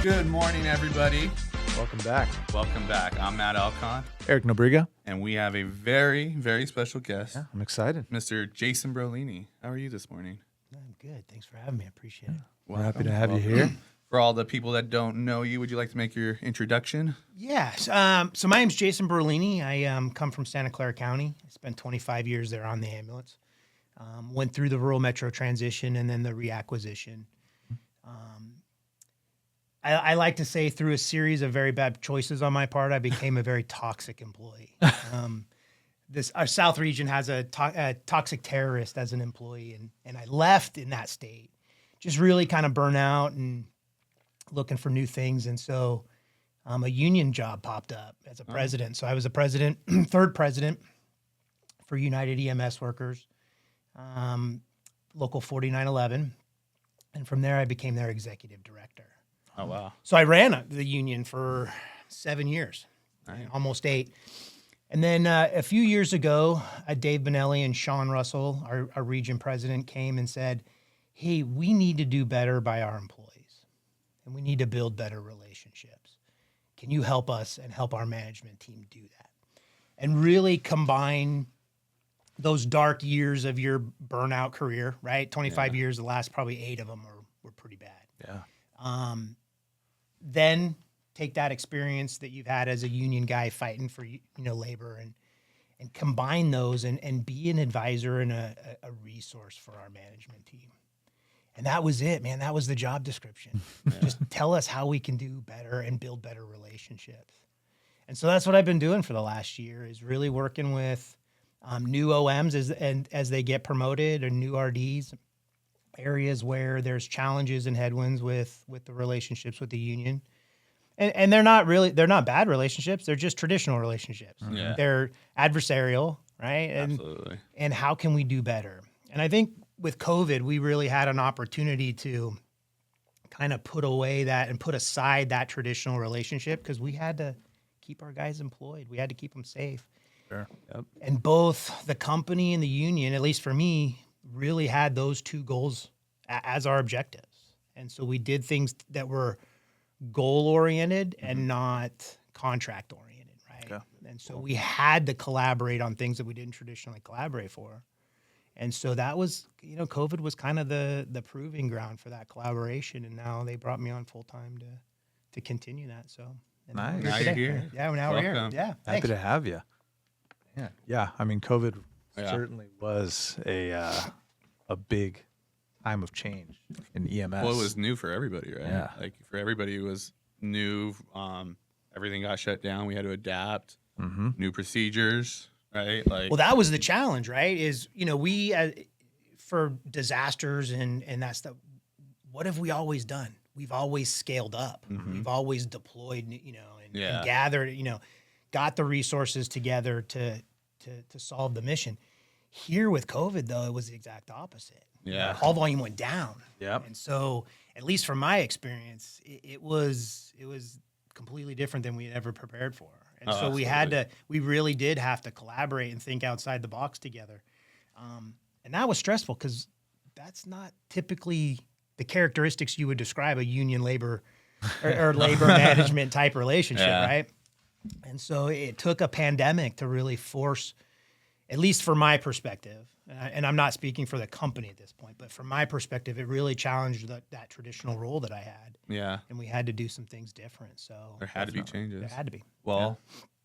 Good morning, everybody. Welcome back. Welcome back. I'm Matt Alcon, Eric Nobriga. and we have a very, very special guest, Yeah, I'm excited. Mr. Jason Brollini. How are you this morning? I'm good. Thanks for having me. I appreciate it. We're happy to have you Welcome. here. For all the people that don't know you, would you like to make your introduction? Yes. So my name's Jason Brollini. I come from Santa Clara County. I spent 25 years there on the ambulance. Went through the rural metro transition and then the reacquisition. I like to say through a series of very bad choices on my part, I became a very toxic employee. Our South region has a toxic terrorist as an employee, and I left in that state, just really kind of burnt out and looking for new things. And so a union job popped up as a president. So I was a president, third president for United EMS Workers, Local 4911. And from there, I became their executive director. Oh, wow. So I ran the union for 7 years, Nice. almost 8. And then a few years ago, Dave Benelli and Sean Russell, our region president, came and said, hey, we need to do better by our employees, and we need to build better relationships. Can you help us and help our management team do that? And really combine those dark years of your burnout career, right? 25 years, the last probably 8 of them were pretty bad. Yeah. Then take that experience that you've had as a union guy fighting for labor and combine those and be an advisor and a resource for our management team. And that was it, man. That was the job description. Just tell us how we can do better and build better relationships. And so that's what I've been doing for the last year, is really working with new OMs as they get promoted, or new RDs, areas where there's challenges and headwinds with the relationships with the union. And they're not bad relationships. They're just traditional relationships. Yeah. They're adversarial, right? Absolutely. And how can we do better? And I think with COVID, we really had an opportunity to kind of put aside that traditional relationship, because we had to keep our guys employed. We had to keep them safe. Sure. Yep. And both the company and the union, at least for me, really had those two goals as our objectives. And so we did things that were goal-oriented and not contract-oriented, right? Okay. And so we had to collaborate on things that we didn't traditionally collaborate for. And so that was, COVID was kind of the proving ground for that collaboration. And now they brought me on full-time to continue that. So and Nice. Now you're here. Yeah, now we're here. Welcome. Yeah, Happy thanks. to have you. Yeah. I mean, COVID Yeah. certainly was a big time of change in EMS. Well, it was new for everybody, right? Yeah. Like, for everybody, it was new. Everything got shut down. We had to adapt. Mm-hmm. New procedures, right? Like, Well, that was the challenge, right? Is, we, for disasters and that stuff, what have we always done? We've always scaled up. Mhm. We've always deployed, and Yeah. gathered, got the resources together to solve the mission. Here with COVID, though, it was the exact opposite. Yeah. Call volume went down. Yep. And so, at least from my experience, it was completely different than we had ever prepared for. And Oh, so absolutely. we really did have to collaborate and think outside the box together. And that was stressful, because that's not typically the characteristics you would describe a union labor or labor management type relationship, Yeah. right? And so it took a pandemic to really force, at least from my perspective, and I'm not speaking for the company at this point, but from my perspective, it really challenged that traditional role that I had, Yeah. and we had to do some things different. So There had to be changes. there had to be. Well,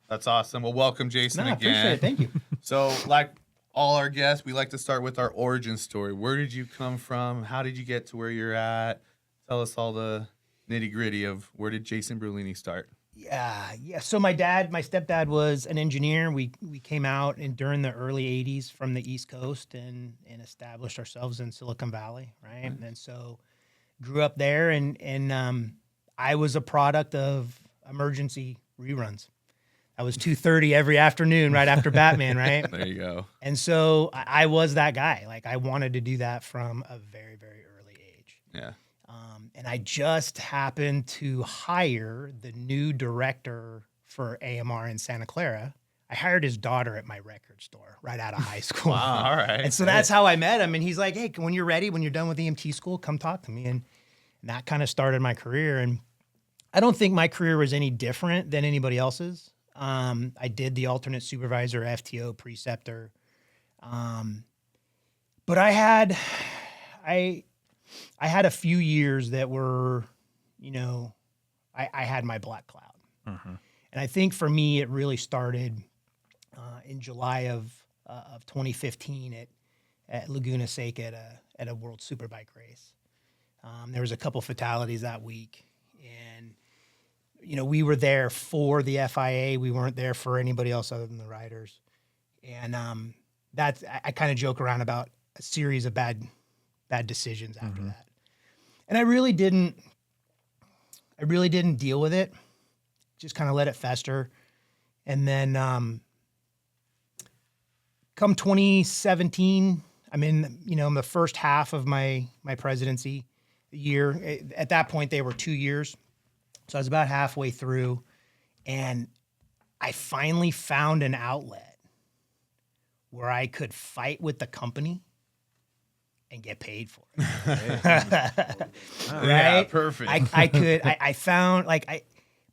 that's awesome. Well, welcome, Jason, No, I again. appreciate it. Thank you. So, like all our guests, we like to start with our origin story. Where did you come from? How did you get to where you're at? Tell us all the nitty gritty of where did Jason Brollini start? Yeah. So my stepdad was an engineer. We came out during the early '80s from the East Coast and established ourselves in Silicon Valley, right? And so grew up there, and I was a product of emergency reruns. I was 2:30 every afternoon right after Batman, right? There you go. And so I was that guy. Like, I wanted to do that from a very, very early age. Yeah. And I just happened to hire the new director for AMR in Santa Clara. I hired his daughter at my record store right out of high school. Wow. All right. And so that's how I met him. And he's like, hey, when you're ready, when you're done with EMT school, come talk to me. And that kind of started my career. And I don't think my career was any different than anybody else's. I did the alternate supervisor, FTO, preceptor. But I had a few years that were, I had my black cloud. And I think for me, it really started in July of 2015 at Laguna Seca at a World Superbike race. There was a couple fatalities that week, and we were there for the FIA. We weren't there for anybody else other than the riders. And I kind of joke around about a series of bad decisions after that. And I really didn't deal with it. Just kind of let it fester. And then come 2017, I'm in, in the first half of my presidency year. At that point, they were 2 years. So I was about halfway through, and I finally found an outlet where I could fight with the company and get paid for it. Yeah, Right? perfect. I found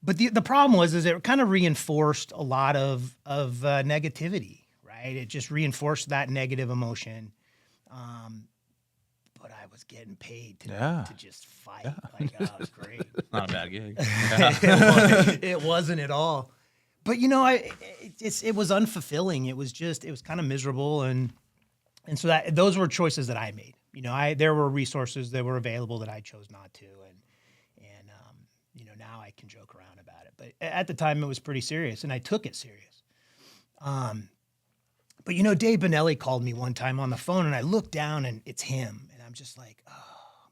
but the problem was it kind of reinforced a lot of negativity, right? It just reinforced that negative emotion. But I was getting paid to just fight. It was great. Not a bad gig. It wasn't at all. But it was unfulfilling. It was kind of miserable, and so those were choices that I made. There were resources that were available that I chose not to, and now I can joke around about it. But at the time, it was pretty serious, and I took it serious. But Dave Benelli called me one time on the phone, and I looked down, and it's him, and I'm just like, oh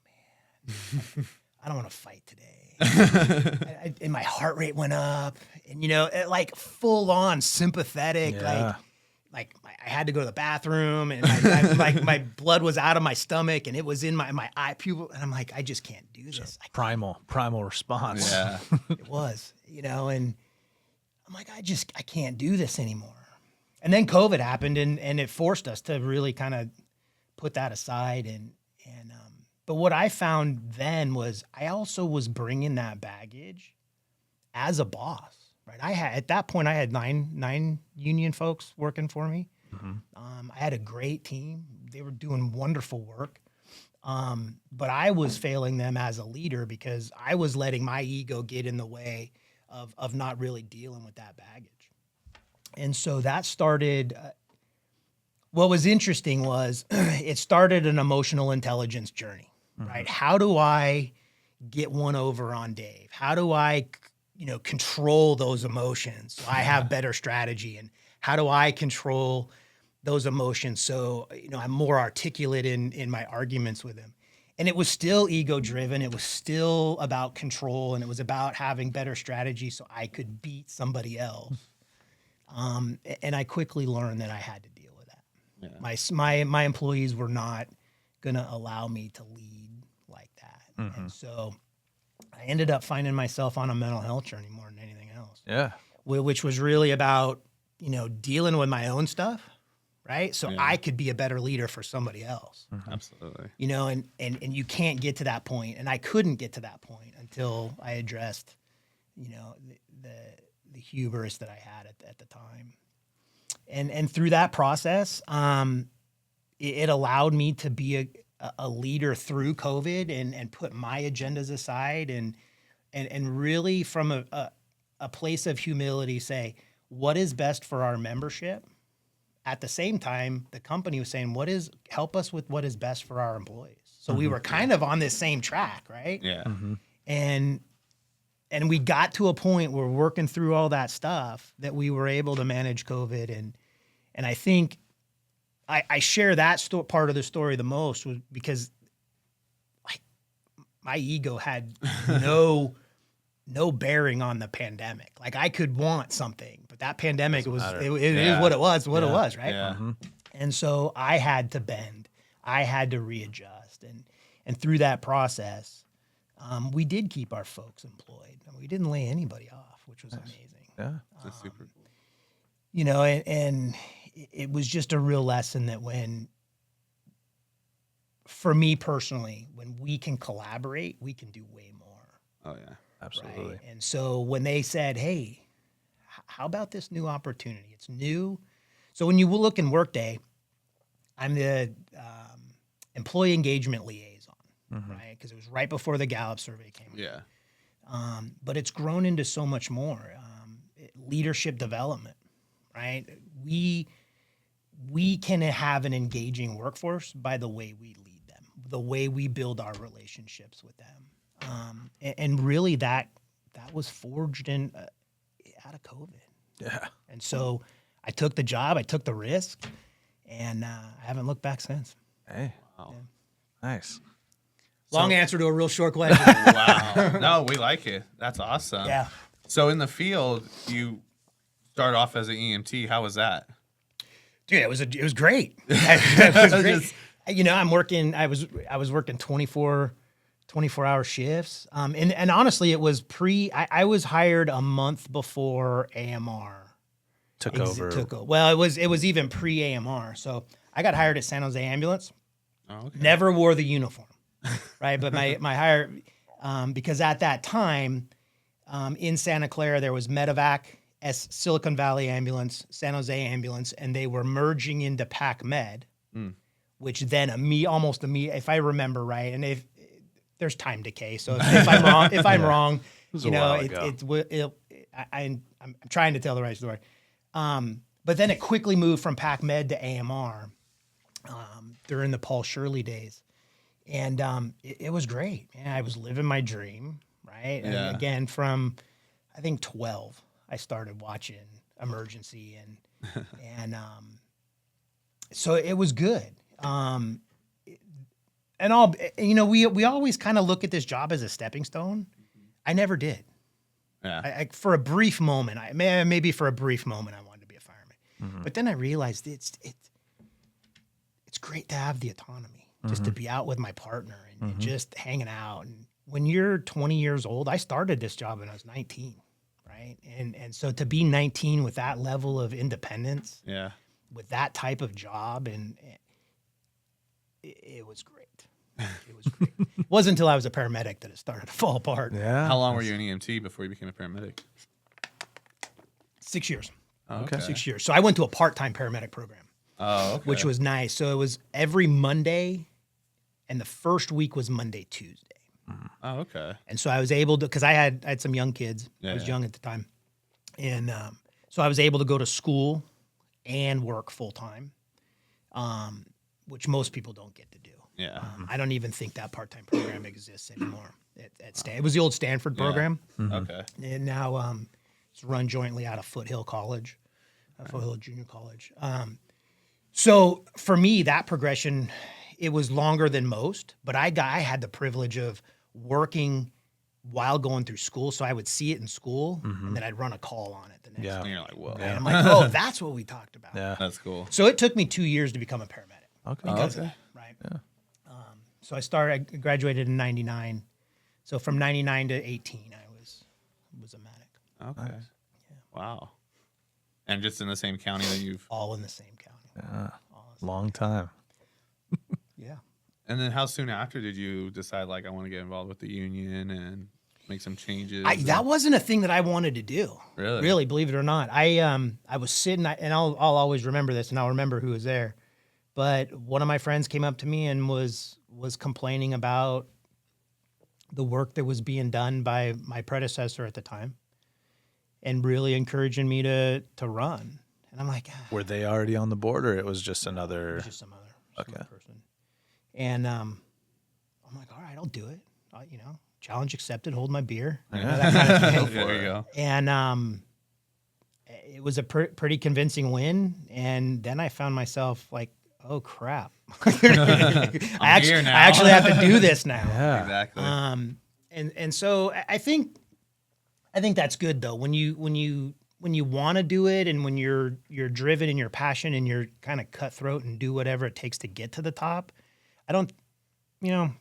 man, I don't want to fight today. And my heart rate went up, and like full on sympathetic, like I had to go to the bathroom, and my blood was out of my stomach, and it was in my eye pupil, and I'm like, I just can't do this. Primal response. Yeah. It was, and I'm like, I can't do this anymore. And then COVID happened, and it forced us to really kind of put that aside. But what I found then was I also was bringing that baggage as a boss, right? At that point, I had nine union folks working for me. I had a great team. They were doing wonderful work. But I was failing them as a leader because I was letting my ego get in the way of not really dealing with that baggage. And so that started, what was interesting was it started an emotional intelligence journey, right? How do I get one over on Dave? How do I, control those emotions so I have better strategy? And how do I control those emotions so, I'm more articulate in my arguments with him? And it was still ego driven. It was still about control, and it was about having better strategy so I could beat somebody else. And I quickly learned that I had to deal with that. Yeah. My employees were not going to allow me to lead like that. And so I ended up finding myself on a mental health journey more than anything else. Yeah. Which was really about, dealing with my own stuff, right? So I could be a better leader for somebody else. Absolutely. And you can't get to that point, and I couldn't get to that point until I addressed, the hubris that I had at the time. And through that process, it allowed me to be a leader through COVID and put my agendas aside and really from a place of humility say, what is best for our membership? At the same time, the company was saying, help us with what is best for our employees. So we were kind of on this same track, right? Yeah. And we got to a point where we're working through all that stuff that we were able to manage COVID. And I think I share that part of the story the most was because my ego had no bearing on the pandemic. Like I could want something, but that pandemic is what it was, right? Yeah. And so I had to bend. I had to readjust. And through that process, we did keep our folks employed. And we didn't lay anybody off, which was amazing. Yeah. That's super. And it was just a real lesson that for me personally, when we can collaborate, we can do way more. Oh yeah. Absolutely. Right? And so when they said, hey, how about this new opportunity? It's new. So when you look in Workday, I'm the employee engagement liaison, right? Because it was right before the Gallup survey came out. Yeah. But it's grown into so much more. Leadership development, right? We can have an engaging workforce by the way we lead them, the way we build our relationships with them, and really that was forged in out of COVID. Yeah. And so I took the job, I took the risk, and I haven't looked back since. Hey. Wow. Nice. Long answer to a real short question. Wow. No, we like it. That's awesome. Yeah. So in the field, you start off as an EMT. How was that? Dude, it was great. It was great. You know, I was working 24-hour shifts. And honestly, it was I was hired a month before AMR Took over. Well, it was even pre-AMR. So I got hired at San Jose Ambulance. Oh, okay. Never wore the uniform, right? But my hire, because at that time, in Santa Clara, there was Medevac, Silicon Valley Ambulance, San Jose Ambulance, and they were merging into Pac Med, which then almost immediately, if I remember right, and if there's time decay, so if I'm wrong, was you a know, while I'm trying to tell the right story. But then it quickly moved from Pac Med to AMR during the Paul Shirley days. And it was great. Man, I was living my dream, right? Yeah. And again, from I think 12, I started watching Emergency, and so it was good. And we always kind of look at this job as a stepping stone. I never did. Yeah. For a brief moment, maybe for a brief moment, I wanted to be a fireman. But then I realized it's great to have the autonomy, just to be out with my partner and just hanging out. And when you're 20 years old, I started this job when I was 19, right? And so to be 19 with that level of independence, Yeah. with that type of job, and it was great. It was great. It wasn't until I was a paramedic that it started to fall apart. Yeah. How long were you an EMT before you became a paramedic? 6 years. Oh, okay. 6 years. So I went to a part-time paramedic program, Oh, okay. which was nice. So it was every Monday, and the first week was Monday, Tuesday. Oh, okay. And so I was able to, because I had some young kids. I was young at the time. And so I was able to go to school and work full-time, which most people don't get to do. Yeah. I don't even think that part-time program exists anymore. It was the old Stanford program. Okay. And now it's run jointly out of Foothill College, Foothill Junior College. So for me, that progression, it was longer than most, but I had the privilege of working while going through school. So I would see it in school, and then I'd run a call on it the next Yeah. And you're like, whoa. day. And I'm like, oh, that's what we talked about. Yeah. That's cool. So it took me 2 years to become a paramedic. Okay. Because of okay. that, right? Yeah. So I graduated in 99. So from 99 to 18, I was a medic. Okay. Wow. And just in the same county that you've. All in the same county. Yeah. Long time. Yeah. And then how soon after did you decide, like, I want to get involved with the union and make some changes? That wasn't a thing that I wanted to do. Really? Really, believe it or not. I was sitting, and I'll always remember this, and I'll remember who was there. But one of my friends came up to me and was complaining about the work that was being done by my predecessor at the time, and really encouraging me to run. And I'm like, Were they already on the board, or it was just it another? was just some other person. And I'm like, all right, I'll do it. Challenge accepted. Hold my beer. That kind of thing. There you go. And it was a pretty convincing win. And then I found myself like, oh crap, I actually have to do this now. Yeah. Exactly. And so I think that's good though. When you want to do it, and when you're driven and you're passionate and you're kind of cutthroat and do whatever it takes to get to the top,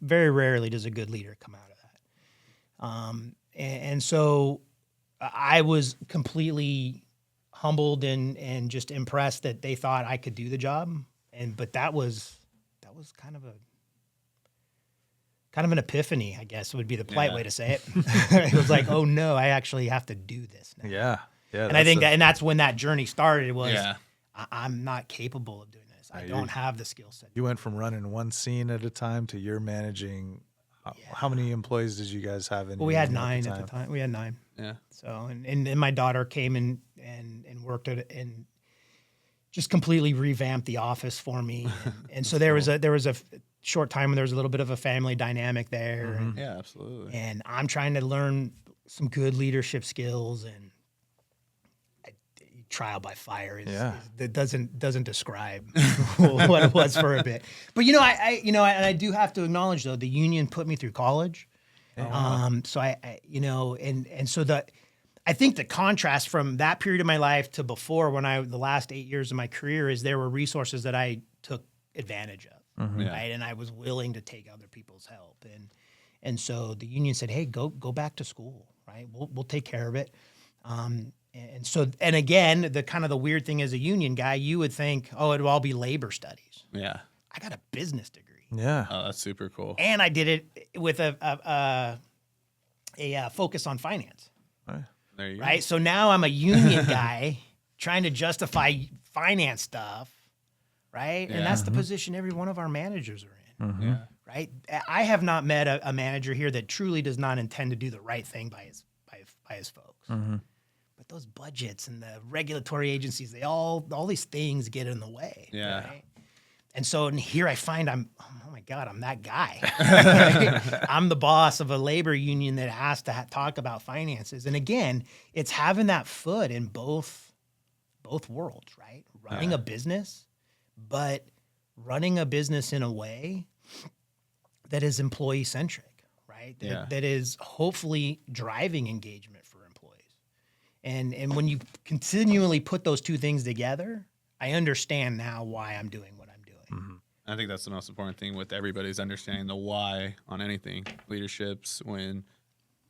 very rarely does a good leader come out of that. And so I was completely humbled and just impressed that they thought I could do the job. But that was kind of kind of an epiphany, I guess would be the polite Yeah. way to say it. It was like, oh no, I actually have to do this now. Yeah. Yeah. And I think that's when that journey started was Yeah. I'm not capable of doing this. I Yeah, don't have the skill set. you went from running one scene at a time to you're managing. How many employees did you guys have in? Well, we your had unit 9 at the time. We had 9. Yeah. So, and then my daughter came and worked at it and just completely revamped the office for me. And so there was a short time when there was a little bit of a family dynamic there. Mm-hmm. Yeah, absolutely. And I'm trying to learn some good leadership skills and trial by fire that doesn't describe what it was for a bit. But I do have to acknowledge though, the union put me through college. So I think the contrast from that period of my life to before the last 8 years of my career is there were resources that I took advantage of, Mm-hmm. Yeah. right? And I was willing to take other people's help. And so the union said, hey, go back to school, right? We'll take care of it. And again, the kind of the weird thing as a union guy, you would think, oh, it'll all be labor studies. Yeah. I got a business degree. Yeah. Oh, that's super cool. And I did it with a focus on finance, There you right? So now I'm a union guy trying to justify finance stuff, right? Yeah. And that's the position every one of our managers are in, go. Yeah. right? I have not met a manager here that truly does not intend to do the right thing by his folks. Mm-hmm. But those budgets and the regulatory agencies, all these things get in the way. Yeah. Right? And so here I find oh my God, I'm that guy. I'm the boss of a labor union that has to talk about finances. And again, it's having that foot in both worlds, right? Running a business, but running a business in a way that is employee centric, right? That is hopefully driving engagement for employees. And when you continually put those two things together, I understand now why I'm doing what I'm doing. Mm-hmm. I think that's the most important thing with everybody's understanding the why on anything. Leaderships, when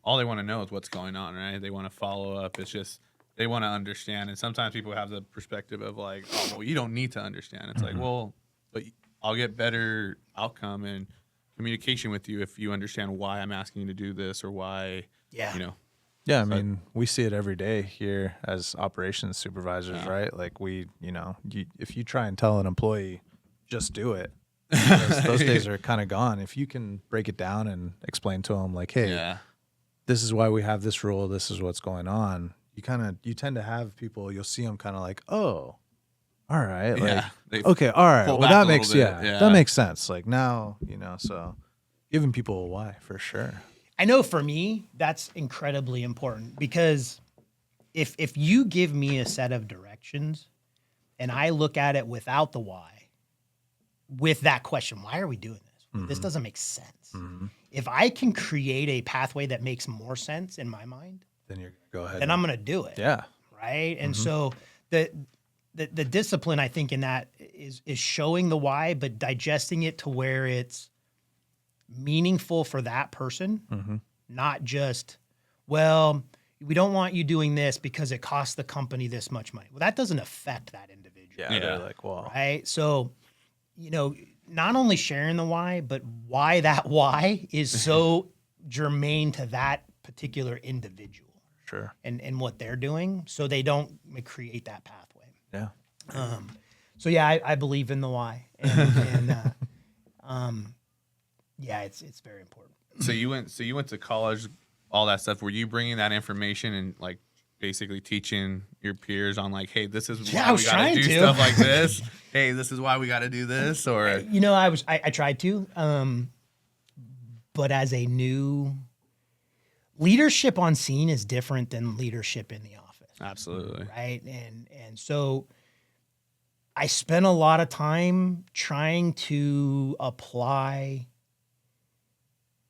all they want to know is what's going on, right? They want to follow up. It's just they want to understand. And sometimes people have the perspective of like, oh, well, you don't need to understand. It's like, well, but I'll get better outcome and communication with you if you understand why I'm asking you to do this or why, Yeah. Yeah, I mean, we see it every day here as operations supervisors, Yeah. right? Like if you try and tell an employee, just do it, those days are kind of gone. If you can break it down and explain to them, like, hey, Yeah. this is why we have this rule, this is what's going on. You tend to have people, you'll see them kind of like, oh, all right, like, Yeah. They okay, all right, pull well, back that a makes little bit, yeah. that makes sense. Like now, so giving people a why for sure. I know for me, that's incredibly important because if you give me a set of directions and I look at it without the why, with that question, why are we doing this? This doesn't make sense. If I can create a pathway that makes more sense in my mind, Then you're gonna go ahead. then I'm going to do it. yeah. Right. And so the discipline, I think, in that is showing the why, but digesting it to where it's meaningful for that person, not just, well, we don't want you doing this because it costs the company this much money. Well, that doesn't affect that individual. Yeah, Yeah. they're like, well, Right. So, not only sharing the why, but why that why is so germane to that particular individual sure. and what they're doing, so they don't create that pathway. Yeah. So yeah, I believe in the why, and yeah, it's very important. So you went to college, all that stuff. Were you bringing that information and like basically teaching your peers on like, hey, this is Yeah, why I was we got to trying do to. stuff like this. Hey, this is why we got to do this, or I tried to, but as a new leadership on scene is different than leadership in the office. absolutely. Right. And so I spent a lot of time trying to apply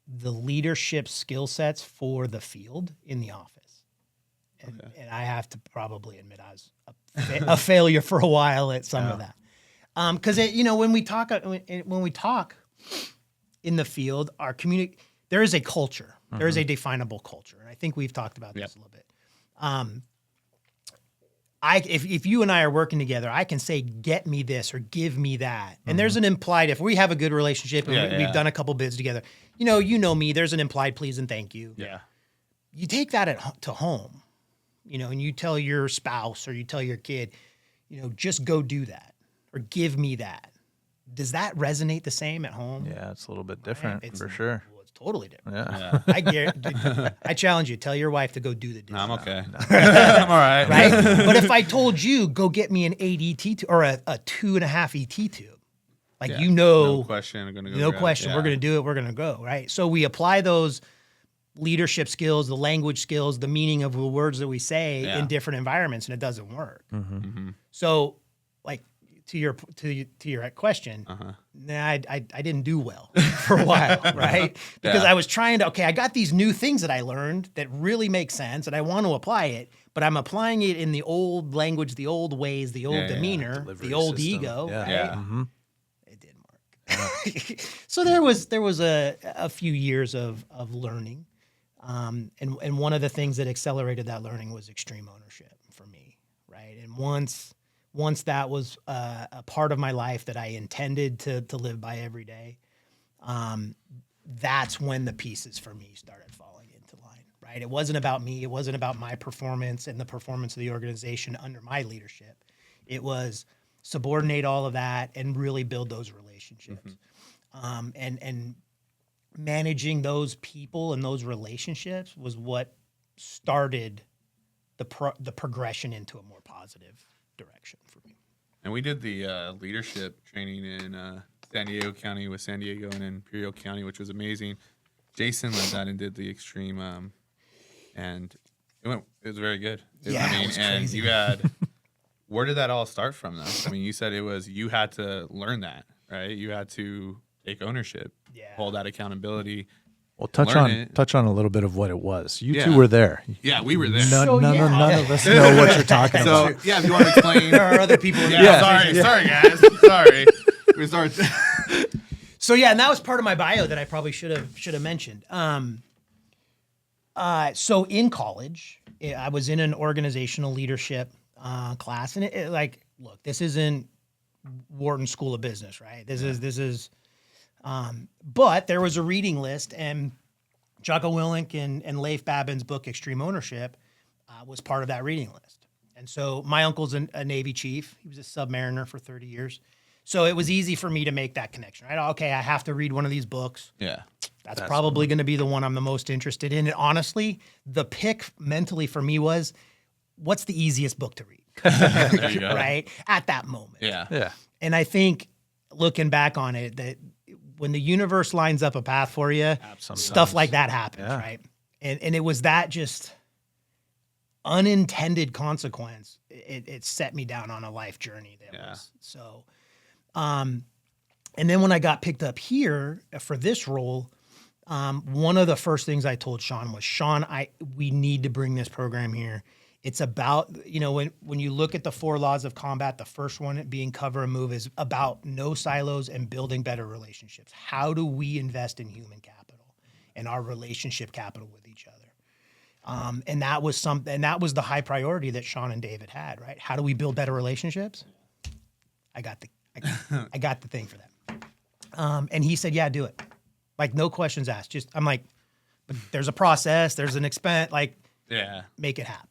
the leadership skill sets for the field in the office. And I have to probably admit I was a failure for a while at some of that. Because when we talk in the field, there is a culture. There is a definable culture, and I think we've talked about this a little bit. if you and I are working together, I can say, get me this or give me that. And there's an implied, if we have a good relationship and we've done a couple bids together, you know me, there's an implied please and thank you. Yeah. You take that to home, and you tell your spouse or you tell your kid, just go do that or give me that. Does that resonate the same at home? Yeah, it's a little bit different It's, for sure. Well, it's totally different. Yeah. I challenge you. Tell your wife to go do the dishes. No, I'm okay. I'm all right. Right? But if I told you, go get me an 8 ET tube or a 2.5 ET tube, like No question. I'm gonna go. no grab it. question, Yeah. we're going to do it. We're going to go, right? So we apply those leadership skills, the language skills, the meaning of the words that we say in different environments, and it doesn't work. So, like to your question, I didn't do well for a while, right? Because I was trying to, I got these new things that I learned that really make sense, and I want to apply it, but I'm applying it in the old language, the old ways, the old demeanor, Delivery the old system. ego, Yeah. right? Yeah. It didn't work. So there was a few years of learning. And one of the things that accelerated that learning was extreme ownership for me, right? And once that was a part of my life that I intended to live by every day, that's when the pieces for me started falling into line, right? It wasn't about me. It wasn't about my performance and the performance of the organization under my leadership. It was subordinate all of that and really build those relationships. And managing those people and those relationships was what started the progression into a more positive direction for me. And we did the leadership training in San Diego County with San Diego and Imperial County, which was amazing. Jason led that and did the extreme, and it was very good. It was and crazy. you had, where did that all start from though? I mean, you said you had to learn that, right? You had to take ownership, hold that accountability. Well, Learn it. touch on a little bit of what it was. You Yeah. two were there. Yeah, we were there. None of us know what you're talking So about. yeah, if you want to explain. There are other people. Sorry guys. Sorry. We start. So yeah, and that was part of my bio that I probably should have mentioned. So in college, I was in an organizational leadership class, and look, this isn't Wharton School of Business, right? This is. But there was a reading list, and Jocko Willink and Leif Babin's book Extreme Ownership was part of that reading list. And so my uncle's a Navy chief. He was a submariner for 30 years. So it was easy for me to make that connection, right? Okay, I have to read one of these books. Yeah. That's probably going to be the one I'm the most interested in. And honestly, the pick mentally for me was, what's the easiest book to read? There you go. Right? At that moment. Yeah. Yeah. And I think looking back on it, that when the universe lines up a path for you, stuff like that happens, right? And it was that just unintended consequence. It set me down on a life journey that was so. And then when I got picked up here for this role, one of the first things I told Sean was, Sean, we need to bring this program here. It's about, when you look at the 4 laws of combat, the first one being cover and move is about no silos and building better relationships. How do we invest in human capital and our relationship capital with each other? And that was the high priority that Sean and David had, right? How do we build better relationships? I got the thing for that. And he said, yeah, do it. Like, no questions asked. I'm like, but there's a process, there's an expense, make it happen.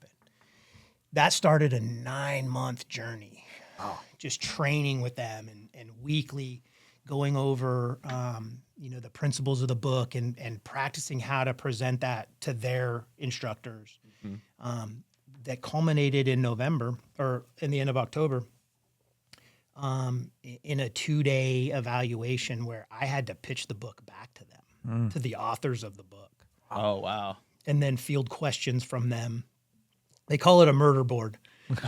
That started a 9-month journey, just training with them and weekly going over, the principles of the book and practicing how to present that to their instructors. That culminated in November or in the end of October in a 2-day evaluation where I had to pitch the book back to them, to the authors of the book. Oh, wow. And then field questions from them. They call it a murder board,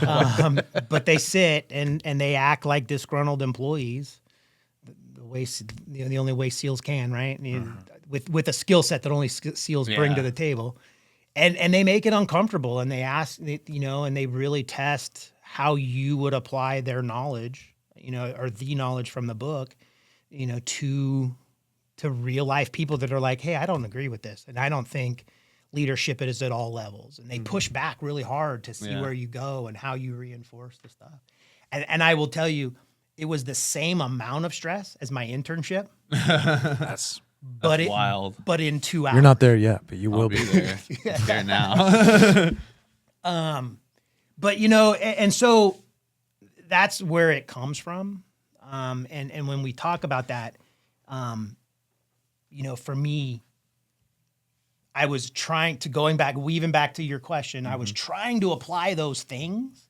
but they sit and they act like disgruntled employees, the way the only way SEALs can, right? With a skill set that only SEALs bring to the table, and they make it uncomfortable, and they ask, and they really test how you would apply their knowledge, or the knowledge from the book, to real life people that are like, hey, I don't agree with this, and I don't think leadership is at all levels, and they push back really hard to see Yeah. where you go and how you reinforce the stuff. And I will tell you, it was the same amount of stress as my internship, That's but That's wild. but in 2 hours. you're not there yet, but you I'll will be be. there. It's there now. But and so that's where it comes from. And when we talk about that, for me, I was trying to weaving back to your question, I was trying to apply those things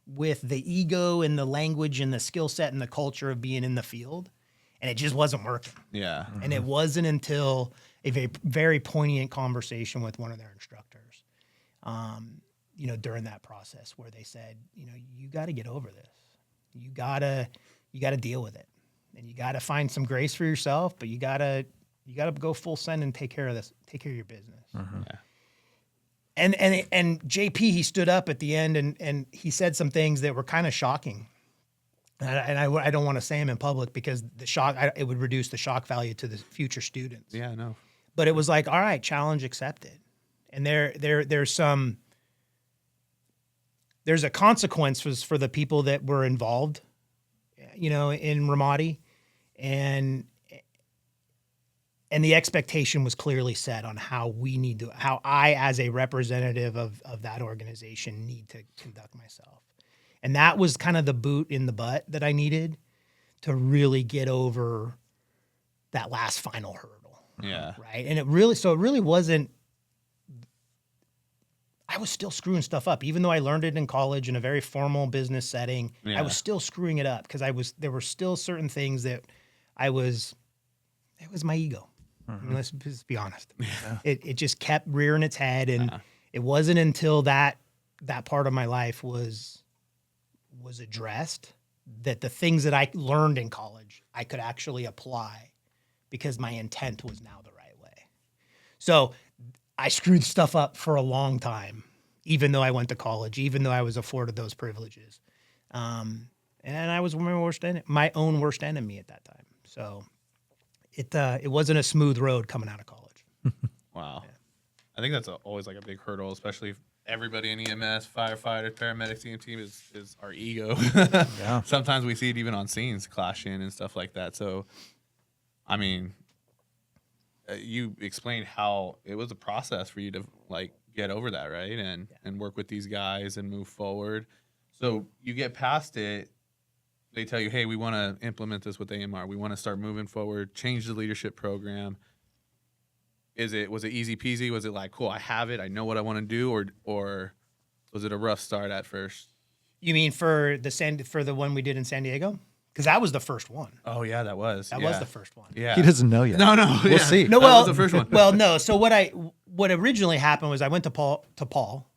with the ego and the language and the skill set and the culture of being in the field. And it just wasn't working. Yeah. And it wasn't until a very, very poignant conversation with one of their instructors, during that process where they said, you got to get over this. You gotta deal with it, and you gotta find some grace for yourself, but you gotta go full send and take care of this, take care of your business. Yeah. And JP, he stood up at the end and he said some things that were kind of shocking. And I don't want to say them in public because it would reduce the shock value to the future students. Yeah, I know. But it was like, all right, challenge accepted. And there's a consequence for the people that were involved, in Ramadi, and the expectation was clearly set on how I, as a representative of that organization, need to conduct myself. And that was kind of the boot in the butt that I needed to really get over that last final hurdle. Yeah. Right. And it really wasn't, I was still screwing stuff up, even though I learned it in college in a very formal business setting. Yeah. I was still screwing it up because there were still certain things that it was my ego. I mean, let's just be honest. Yeah. It just kept rearing its head. And it wasn't until that part of my life was addressed that the things that I learned in college, I could actually apply because my intent was now the right way. So I screwed stuff up for a long time, even though I went to college, even though I was afforded those privileges. And I was my own worst enemy at that time. So it wasn't a smooth road coming out of college. Wow. Yeah. I think that's always like a big hurdle, especially if everybody in EMS, firefighters, paramedics, EMT is our ego. Yeah. Sometimes we see it even on scenes clashing and stuff like that. So, I mean, you explained how it was a process for you to like get over that, right? And work with these guys and move forward. So you get past it. They tell you, hey, we want to implement this with AMR. We want to start moving forward, change the leadership program. Was it easy peasy? Was it like, cool, I have it, I know what I want to do, or was it a rough start at first? You mean for the one we did in San Diego? Because that was the first one. Oh yeah, that was the first one. Yeah, He doesn't know yet. No, We'll see. No, That well, was the first one. Well, no. So what originally happened was I went to Paul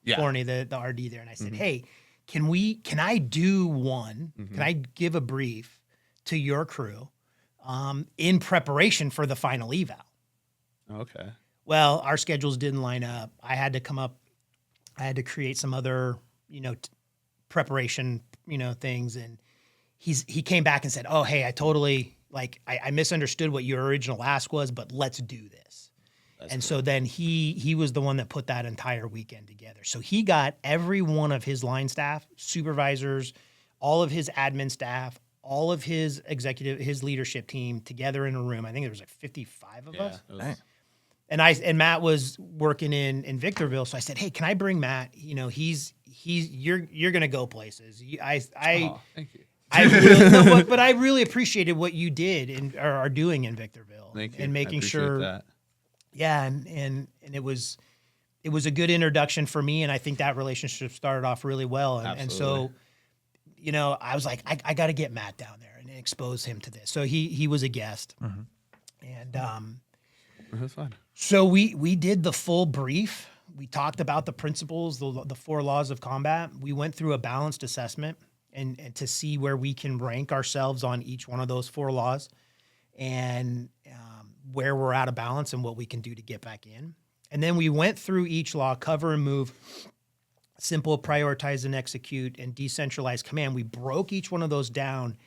Yeah. Brollini, the RD there, and I said, hey, can I do one? Can I give a brief to your crew in preparation for the final eval? Okay. Well, our schedules didn't line up. I had to create some other, preparation, things. And he came back and said, oh, hey, I totally, I misunderstood what your original ask was, but let's do this. So then he was the one that put that entire weekend together. So he got every one of his line staff, supervisors, all of his admin staff, all of his his leadership team together in a room. I think there was like 55 of us. And Matt was working in Victorville, so I said, "Hey, can I bring Matt? You're going to go places." Thank you. But I really appreciated what you did and are doing in Victorville. Thank you. And making I appreciate sure that. Yeah, and it was a good introduction for me, and I think that relationship started off really well. And so, I was like, I got to get Matt down there and expose him to this. So he was a guest, and That's fine. so we did the full brief. We talked about the principles, the 4 laws of combat. We went through a balanced assessment and to see where we can rank ourselves on each one of those 4 laws, and where we're out of balance and what we can do to get back in. And then we went through each law, cover and move, simple, prioritize and execute, and decentralized command. We broke each one of those down,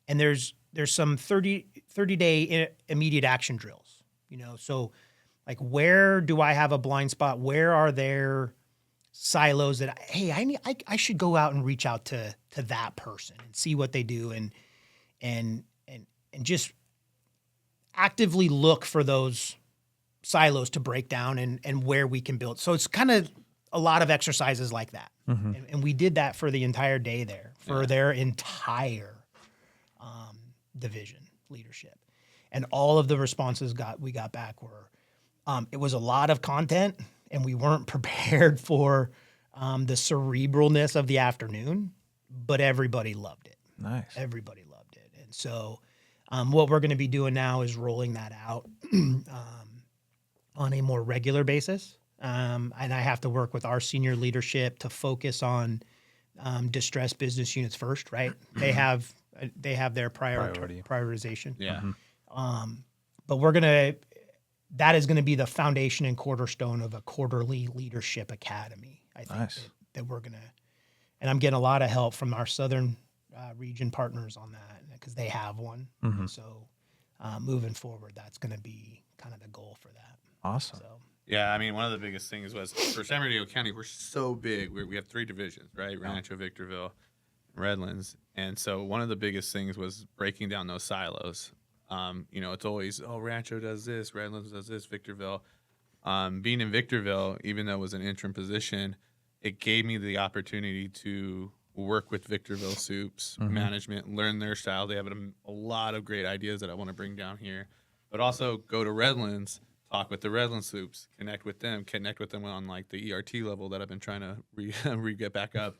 and there's some 30-day immediate action drills. So Like, where do I have a blind spot? Where are there silos that, hey, I should go out and reach out to that person and see what they do and just actively look for those silos to break down and where we can build. So it's kind of a lot of exercises like that. And we did that for the entire day there, for their entire division leadership. And all of the responses we got back were, it was a lot of content and we weren't prepared for the cerebralness of the afternoon, but everybody loved it. Nice. Everybody loved it. And so what we're going to be doing now is rolling that out on a more regular basis. And I have to work with our senior leadership to focus on distressed business units first, right? They have their Priority. prioritization. Yeah. But that is going to be the foundation and cornerstone of a quarterly leadership academy. I think Nice. that we're going to, and I'm getting a lot of help from our Southern region partners on that because they have one. And so moving forward, that's going to be kind of the goal for that. Awesome. So Yeah, I mean, one of the biggest things was for San Bernardino County, we're so big. We have 3 divisions, right? Rancho, Victorville, Redlands. And so one of the biggest things was breaking down those silos. It's always, Rancho does this, Redlands does this, Victorville. Being in Victorville, even though it was an interim position, it gave me the opportunity to work with Victorville Soups management, learn their style. They have a lot of great ideas that I want to bring down here, but also go to Redlands, talk with the Redlands Soups, connect with them on like the ERT level that I've been trying to get back up.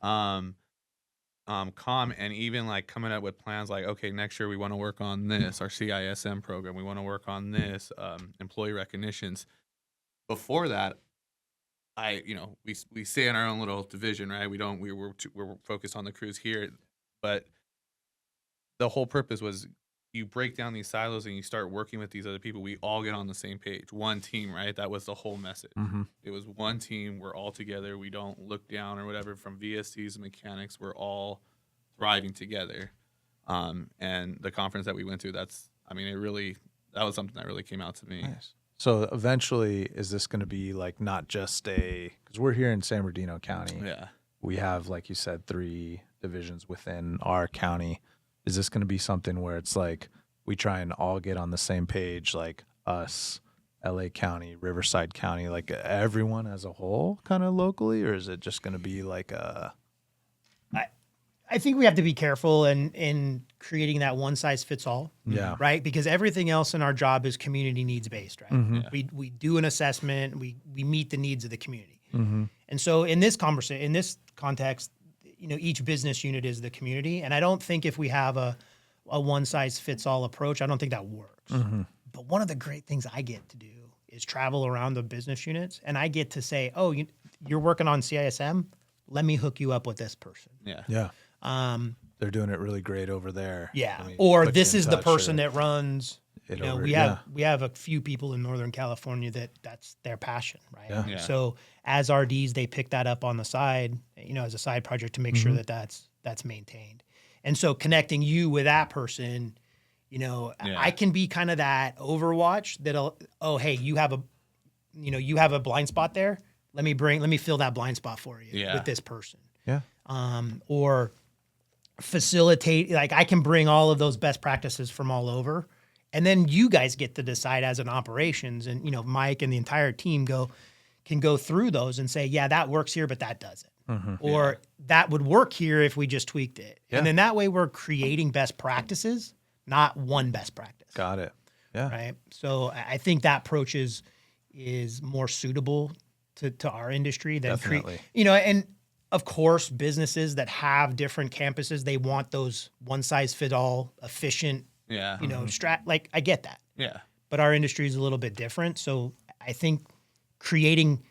And even like coming up with plans like, okay, next year we want to work on this, our CISM program. We want to work on this, employee recognitions. Before that, we stay in our own little division, right? We're focused on the crews here, but the whole purpose was you break down these silos and you start working with these other people. We all get on the same page, one team, right? That was the whole message. It was one team. We're all together. We don't look down or whatever. From VSTs and mechanics, we're all thriving together. And the conference that we went to, that was something that really came out to me. Nice. So eventually, is this going to be like not just because we're here in San Bernardino County. Yeah. We have, like you said, 3 divisions within our county. Is this going to be something where it's like we try and all get on the same page, like us, LA County, Riverside County, like everyone as a whole kind of locally? Or is it just going to be like I think we have to be careful in creating that one size fits all. Yeah. Right. Because everything else in our job is community needs based, right? Yeah. We do an assessment, we meet the needs of the community. And so in this context, each business unit is the community. And I don't think if we have a one size fits all approach, I don't think that works. But one of the great things I get to do is travel around the business units and I get to say, oh, you're working on CISM. Let me hook you up with this person. Yeah. Yeah. They're doing it really great over there. Yeah. Let me Or put this you in is the touch, person or that runs. it You know, over- we yeah. have a few people in Northern California that's their passion, right? Yeah. Yeah. So as RDs, they pick that up on the side, as a side project to make sure that that's maintained. And so connecting you with that person, I can be kind of that Overwatch that'll, hey, you have a blind spot there. Let me fill that blind spot for you with this person. Yeah. Or facilitate, like I can bring all of those best practices from all over. And then you guys get to decide as an operations and, Mike and the entire team can go through those and say, yeah, that works here, but that doesn't. Or that would work here if we just tweaked it. Yeah. And then that way we're creating best practices, not one best practice. Got it. Yeah. Right. So I think that approach is more suitable to our industry than Definitely. and of course, businesses that have different campuses, they want those one size fit all efficient, Yeah. like I get that. Yeah. But our industry is a little bit different. So I think creating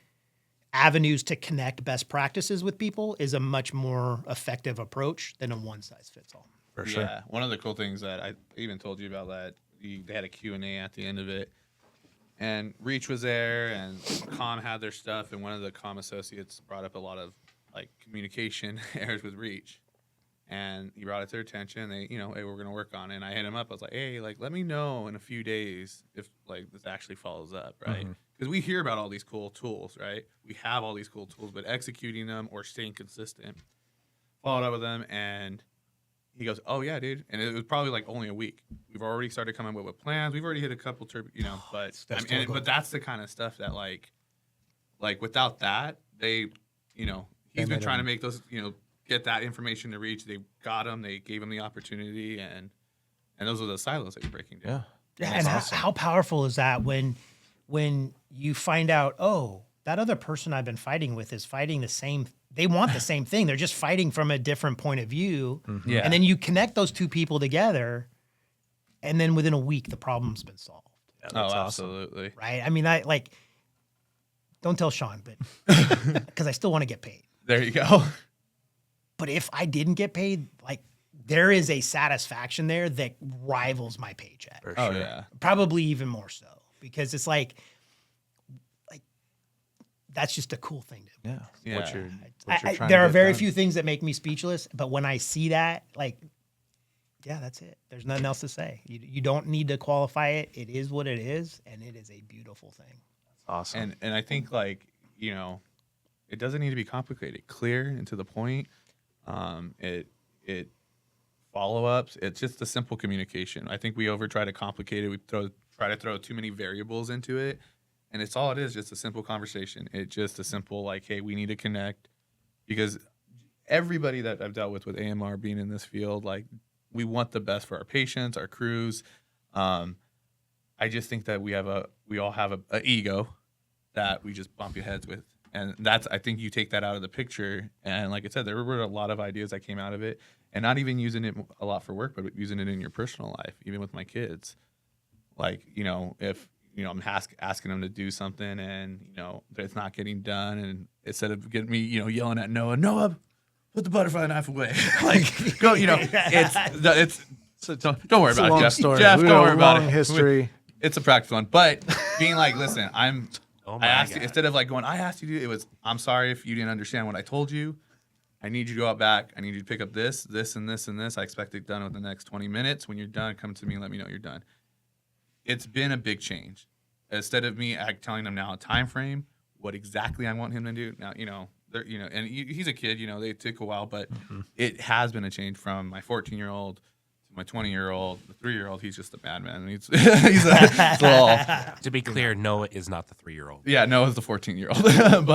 avenues to connect best practices with people is a much more effective approach than a one size fits all. For sure. Yeah, one of the cool things that I even told you about that, they had a Q&A at the end of it, and Reach was there, and Comm had their stuff, and one of the Comm associates brought up a lot of like communication errors with Reach, And he brought it to their attention. They, you know, hey, we're going to work on it. And I hit him up. I was like, hey, like, let me know in a few days if, like, this actually follows up, right? Because we hear about all these cool tools, right? We have all these cool tools, but executing them or staying consistent. Followed up with them, and he goes, oh, yeah, dude. And it was probably, like, only a week. We've already started coming up with plans. We've already hit a couple, you know, but but that's the kind of stuff that, like without that, they, you know, he's been trying to make those, you know, get that information to reach. They got him. They gave him the opportunity, and those are the silos that you're breaking down. Yeah, and how powerful is that when you find out, oh, that other person I've been fighting with is fighting the same. They want the same thing. They're just fighting from a different point of view. Yeah. And then you connect those two people together, and then within a week, the problem's been solved. Yeah, that's absolutely. Right? I mean, don't tell Sean, but because I still want to get paid. There you go. But if I didn't get paid, like, there is a satisfaction there that rivals my paycheck. For Oh, sure. yeah. Probably even more so, because it's like that's just a cool thing to do. Yeah. What Yeah. you're trying There to are get very done. few things that make me speechless, but when I see that, like, yeah, that's it. There's nothing else to say. You don't need to qualify it. It is what it is, and it is a beautiful thing. Awesome. And I think, like, you know, it doesn't need to be complicated. Clear and to the point. It follow-ups. It's just a simple communication. I think we try to complicate it. We try to throw too many variables into it. And it's all it is, just a simple conversation. It's just a simple, like, hey, we need to connect. Because everybody that I've dealt with AMR being in this field, like, we want the best for our patients, our crews. I just think that we all have a ego that we just bump your heads with. And I think you take that out of the picture. And like I said, there were a lot of ideas that came out of it. And not even using it a lot for work, but using it in your personal life, even with my kids. Like, you know, if, you know, I'm asking them to do something and, you know, it's not getting done. And instead of getting me, you know, yelling at Noah, put the butterfly knife away. Like, go, you know, don't worry about it, Jeff. Story. Jeff, don't worry about it. History. It's a practice one. But being like, listen, I my asked you, God. instead of like going, I asked you to do it, was, I'm sorry if you didn't understand what I told you. I need you to go out back. I need you to pick up this, and this, and this. I expect it done within the next 20 minutes. When you're done, come to me and let me know you're done. It's been a big change. Instead of me telling them now a time frame, what exactly I want him to do. Now, you know, and he's a kid, you know, they take a while, but it has been a change from my 14-year-old to my 20-year-old, the 3-year-old. He's just a madman. He's a little. To be clear, Noah is not the 3-year-old. Yeah, Noah's the 14-year-old.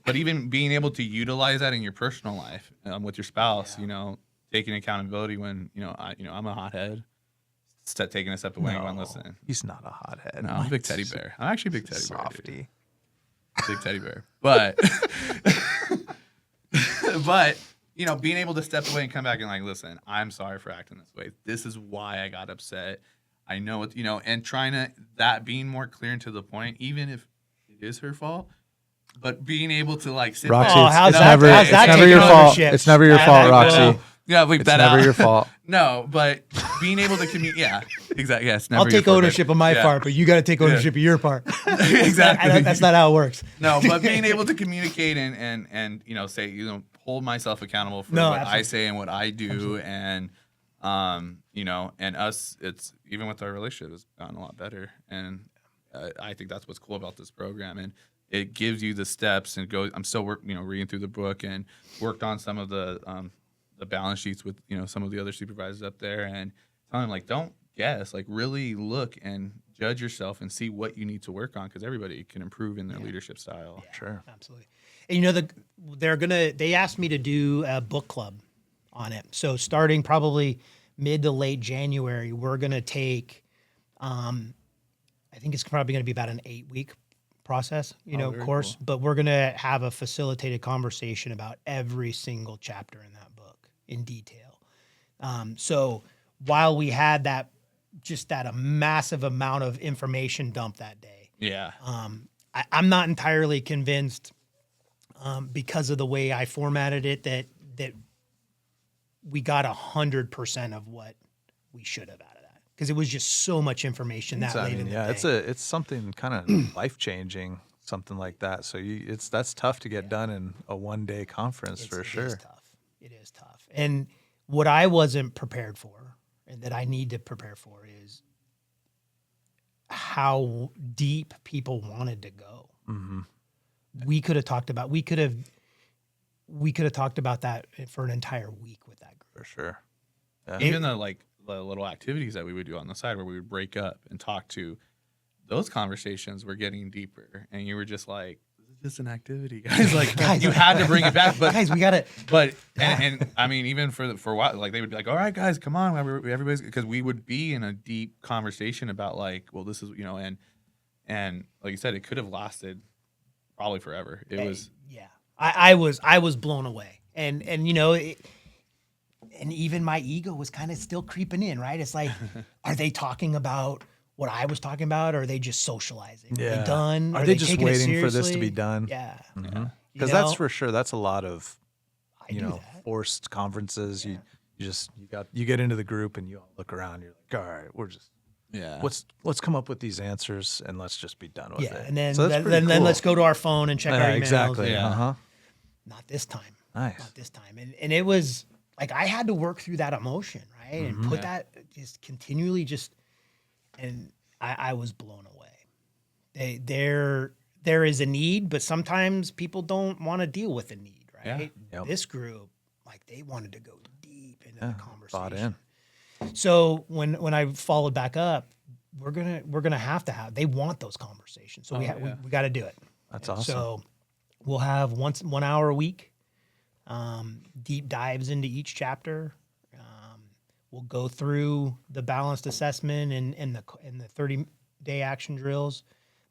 But even being able to utilize that in your personal life with your spouse, you know, taking accountability when, you know, I'm a hothead. Taking a step away and going, listen. He's not a hothead. No, I'm a big teddy bear. I'm actually a big teddy Softy. bear. Dude. Big teddy bear. But, but, you know, being able to step away and come back and like, listen, I'm sorry for acting this way. This is why I got upset. I know it, you know, and being more clear and to the point, even if it is her fault, but being able to like sit Roxy, back. Oh, how's it's that- never, how's it's that never taking your fault. ownership? It's never your fault, Roxy. Yeah, bleep It's that never out. your fault. No, but being able to communicate, yeah, exactly. Yes, never I'll your take fault, ownership of my yeah. part, but you got to take ownership of your part. Exactly. That's not how it works. No, but being able to communicate and you know, say, you know, hold myself accountable for what absolutely. I say and what I do, and you know, and us, it's even with our relationship has gotten a lot better, and I think that's what's cool about this program, and it gives you the steps and go. I'm still reading through the book and worked on some of the balance sheets with, you know, some of the other supervisors up there, and telling them, like, don't guess, like, really look and judge yourself and see what you need to work on, because everybody can improve in their leadership style. Sure. Absolutely. And you know, they asked me to do a book club on it. So starting probably mid to late January, we're going to take, I think it's probably going to be about an 8-week process, very course, cool. but we're going to have a facilitated conversation about every single chapter in that book in detail. So while we had that a massive amount of information dumped that day, Yeah. I'm not entirely convinced because of the way I formatted it that we got 100% of what we should have out of that, because it was just so much information that late in the day. It's something kind of life changing, something like that. So that's tough to get done in a 1-day conference for sure. It is tough. And what I wasn't prepared for and that I need to prepare for is how deep people wanted to go. Mm-hmm. We could have talked about that for an entire week with that group. For sure. Yeah. Even the little activities that we would do on the side where we would break up and talk to, those conversations were getting deeper, and you were just like, this is just an activity, guys. Like, Guys, you had to bring it back. But Guys, we got to. But and I mean, even for a while, like they would be like, "All right, guys, come on, everybody's," because we would be in a deep conversation about like, well, this is and like you said, it could have lasted probably forever. It was I was blown away, and and even my ego was kind of still creeping in, right? It's like, are they talking about what I was talking about, or are they just socializing? Are they done? Are they just taking it waiting for this to seriously? be done? Yeah. Because that's for sure. That's a lot of, I do that. forced conferences. You get into the group and you all look around. You're like, all right, we're just let's come up with these answers and let's just be done with it. And then So that's then pretty cool. let's go to our phone and check our emails. Exactly. Yeah. Uh-huh. Not this time. Nice. Not this time. And it was like I had to work through that emotion, right? And put that just continually and I was blown away. There is a need, but sometimes people don't want to deal with the need, right? Yeah. Yep. This group, like they wanted to go deep into the conversation. Bought in. So when I followed back up, we're gonna have they want those conversations. So we got to do it. That's And awesome. So we'll have 1 hour a week, deep dives into each chapter. We'll go through the balanced assessment and the 30-day action drills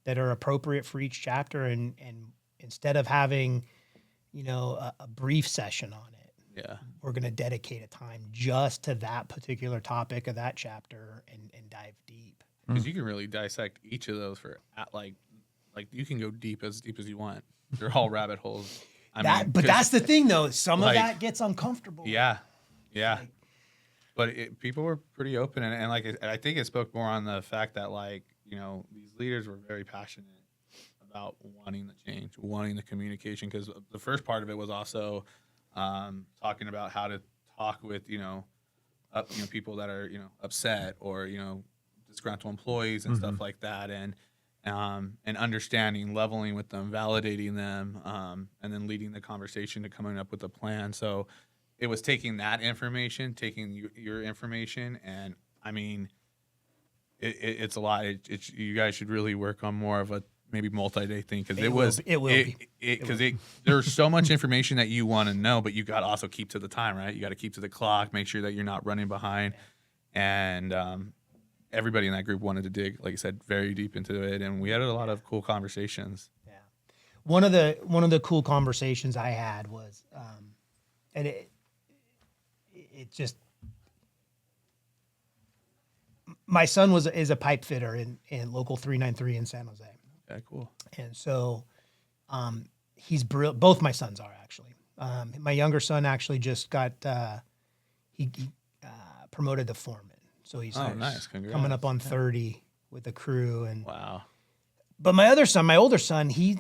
that are appropriate for each chapter. And instead of having, a brief session on it, we're going to dedicate a time just to that particular topic of that chapter and dive deep. because you can really dissect each of those like you can go deep as you want. They're all rabbit holes. But that's the thing, though. Some of that gets uncomfortable. Yeah. But people were pretty open, and I think it spoke more on the fact that these leaders were very passionate about wanting the change, wanting the communication. Because the first part of it was also talking about how to talk with people that are upset or disgruntled employees and stuff like that, and understanding, leveling with them, validating them, and then leading the conversation to coming up with a plan. So it was taking that information, taking your information, and I mean, it's a lot. You guys should really work on more of a maybe multi-day thing because there's so much information that you want to know, but you got to also keep to the time, right? You got to keep to the clock, make sure that you're not running behind, and everybody in that group wanted to dig, like I said, very deep into it, and we had a lot of cool conversations. Yeah, one of the cool conversations I had was, and it just, my son is a pipe fitter in local 393 in San Jose. Okay, cool. And so, he's brilliant. Both my sons are actually. My younger son actually just got he promoted to foreman. So he's nice. Congrats. coming up on 30 with the crew. And Wow. but my older son, he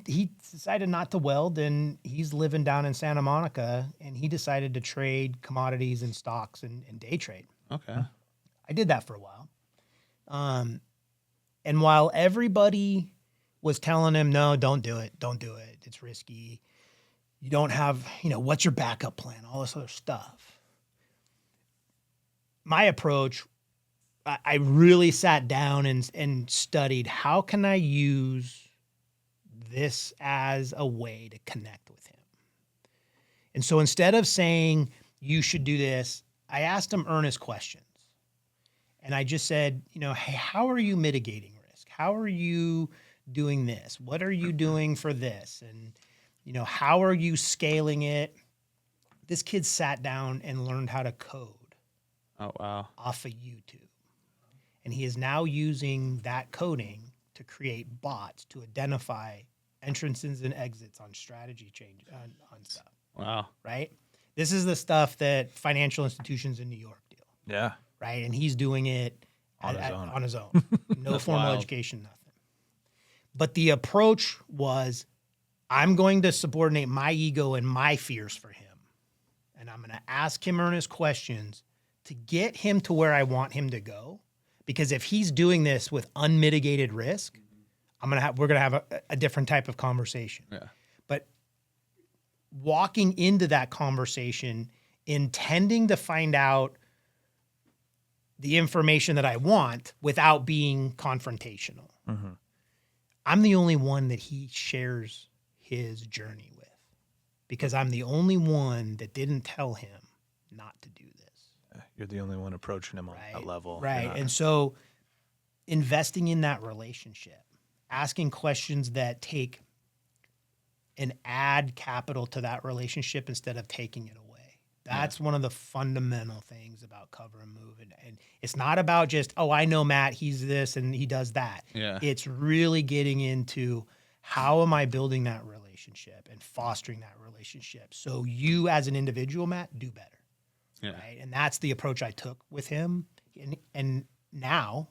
decided not to weld, and he's living down in Santa Monica, and he decided to trade commodities and stocks and day trade. Okay. I did that for a while. And while everybody was telling him, no, don't do it. It's risky. You don't have, what's your backup plan? All this other stuff. My approach, I really sat down and studied, how can I use this as a way to connect with him? And so instead of saying, you should do this, I asked him earnest questions. And I just said, hey, how are you mitigating risk? How are you doing this? What are you doing for this? And, how are you scaling it? This kid sat down and learned how to code. Oh, wow. Off of YouTube. And he is now using that coding to create bots to identify entrances and exits on strategy change on stuff. Wow. Right? This is the stuff that financial institutions in New York do. Yeah. Right? And he's doing it On his own. No formal wild. education, nothing. But the approach was, I'm going to subordinate my ego and my fears for him. and I'm going to ask him earnest questions to get him to where I want him to go. Because if he's doing this with unmitigated risk, we're going to have a different type of conversation. Yeah. But walking into that conversation, intending to find out the information that I want without being confrontational. Mhm. I'm the only one that he shares his journey with, because I'm the only one that didn't tell him not to do this. You're the only one approaching him on that level. You're Right. not- And so investing in that relationship, asking questions that take and add capital to that relationship instead of taking it away. That's one of the fundamental things about Cover and Move. And it's not about just, oh, I know Matt, he's this and he does that. Yeah. It's really getting into how am I building that relationship and fostering that relationship so you as an individual, Matt, do better. Yeah. Right. And that's the approach I took with him. And now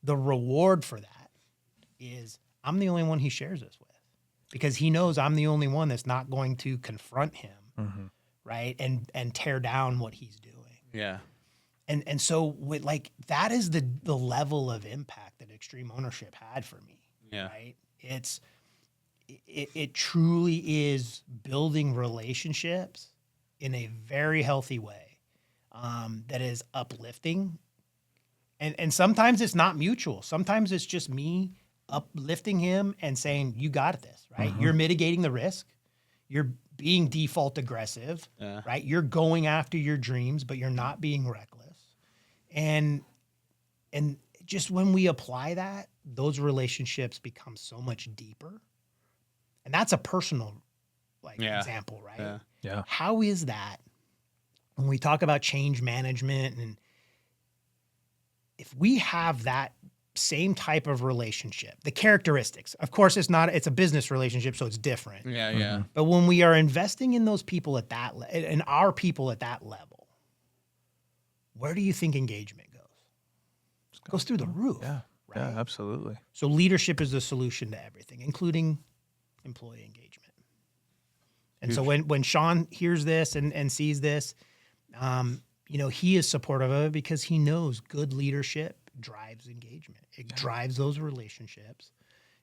the reward for that is I'm the only one he shares this with, because he knows I'm the only one that's not going to confront him. Mhm. Right. And tear down what he's doing. Yeah. And so with like, that is the level of impact that extreme ownership had for me. Yeah. Right. It truly is building relationships in a very healthy way, that is uplifting. And sometimes it's not mutual. Sometimes it's just me uplifting him and saying, you got this, right? You're mitigating the risk. You're being default aggressive, Yeah. right? You're going after your dreams, but you're not being reckless. And just when we apply that, those relationships become so much deeper. And that's a personal example, right? Yeah. Yeah. How is that when we talk about change management, and if we have that same type of relationship, the characteristics, of course, it's a business relationship, so it's different. Yeah. Yeah. But when we are investing in those people at that, and our people at that level, where do you think engagement goes? It goes through the roof. Yeah. Right? Yeah, absolutely. So leadership is the solution to everything, including employee engagement. And so when Sean hears this and sees this, he is supportive of it because he knows good leadership drives engagement. It drives those relationships.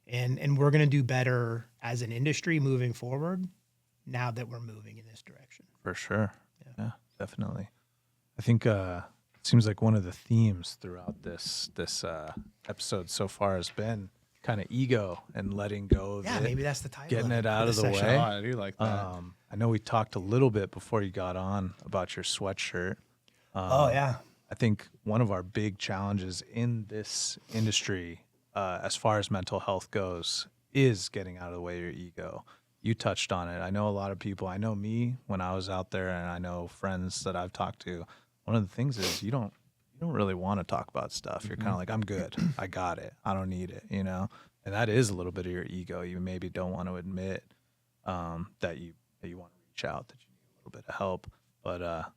And we're going to do better as an industry moving forward now that we're moving in this direction. For sure. Yeah, definitely. I think it seems like one of the themes throughout this episode so far has been kind of ego and letting go of Yeah, it, maybe that's the title. getting it out of the session. way. Oh, I do like that. I know we talked a little bit before you got on about your sweatshirt. Oh, yeah. I think one of our big challenges in this industry, as far as mental health goes, is getting out of the way of your ego. You touched on it. I know a lot of people. I know me when I was out there, and I know friends that I've talked to. One of the things is you don't really want to talk about stuff. You're kind of like, I'm good. I got it. I don't need it. And that is a little bit of your ego. You maybe don't want to admit that you want to reach out, that you need a little bit of help. But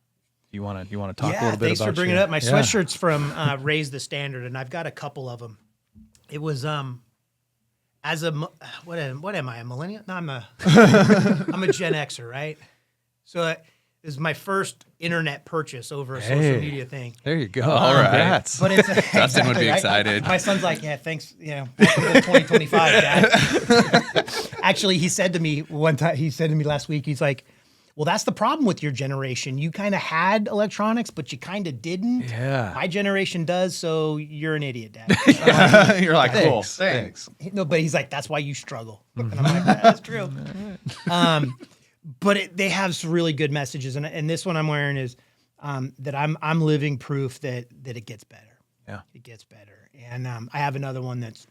you want to talk a little bit about. Thanks for bringing it up. My yeah. sweatshirt's from Raise the Standard, and I've got a couple of them. It was as a what am I, a millennial? No, I'm a Gen Xer, right? So it was my first internet purchase over a social Hey. media thing. There you go. All right. Congrats. But it's Dustin would be right? excited. My son's like, yeah, thanks. Welcome to 2025, Dad. Actually, he said to me last week, he's like, well, that's the problem with your generation. You kind of had electronics, but you kind of didn't. Yeah. My generation does, so you're an idiot, Dad. You're like, cool. Thanks. No, but he's like, that's why you struggle. And I'm like, that's true. But they have some really good messages, and this one I'm wearing is that I'm living proof that it gets better. Yeah. It gets better. And I have another one that's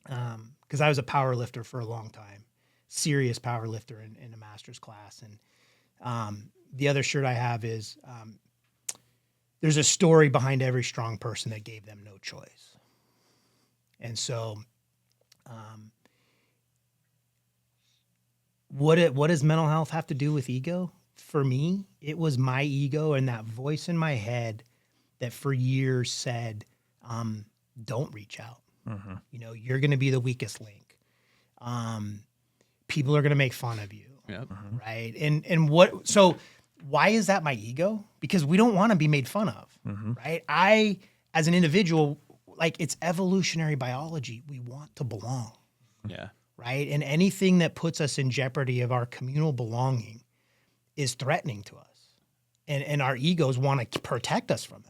because I was a power lifter for a long time, serious power lifter in a master's class, and the other shirt I have is there's a story behind every strong person that gave them no choice. And so what does mental health have to do with ego? For me, it was my ego and that voice in my head that for years said, don't reach out. Mm-hmm. You're going to be the weakest link. People are going to make fun of you. Yep. Right. And so why is that my ego? Because we don't want to be made fun of, right? I, as an individual, like it's evolutionary biology. We want to belong, Yeah. right? And anything that puts us in jeopardy of our communal belonging is threatening to us. And our egos want to protect us from that.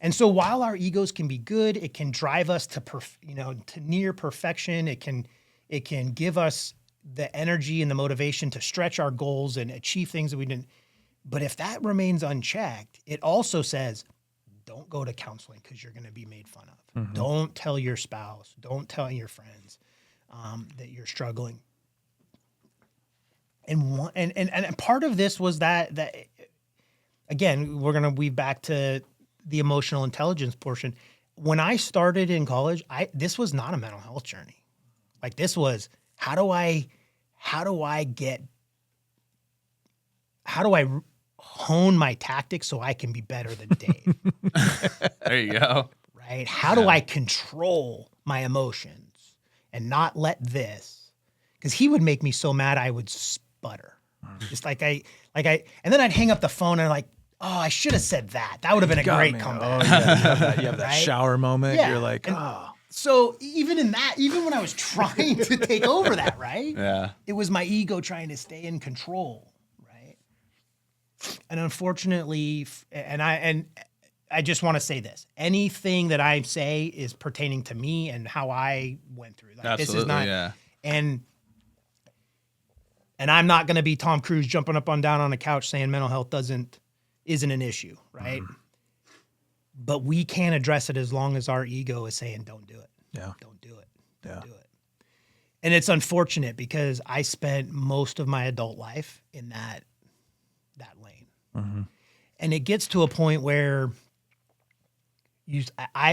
And so while our egos can be good, it can drive us to to near perfection. It can give us the energy and the motivation to stretch our goals and achieve things that we didn't. But if that remains unchecked, it also says, don't go to counseling because you're going to be made fun of. Don't tell your spouse. Don't tell your friends that you're struggling. And part of this was that again, we're going to weave back to the emotional intelligence portion. When I started in college, this was not a mental health journey. Like this was, how do I hone my tactics so I can be better than Dave? There you go. Right? How do I control my emotions and not let this? Because he would make me so mad I would sputter. Just and then I'd hang up the phone and like, oh, I should have said that. That would have been a great comeback. Oh, yeah. You have that Right? shower moment. Yeah. You're like, And oh. So even when I was trying to take over that, right? Yeah. It was my ego trying to stay in control, right? And unfortunately, I just want to say this: anything that I say is pertaining to me and how I went through. Like, Absolutely. this is not, Yeah. and I'm not going to be Tom Cruise jumping up and down on a couch saying mental health isn't an issue, right? But we can't address it as long as our ego is saying, don't do it. Yeah. Don't do it. Yeah. Don't do it. And it's unfortunate because I spent most of my adult life in that lane. And it gets to a point where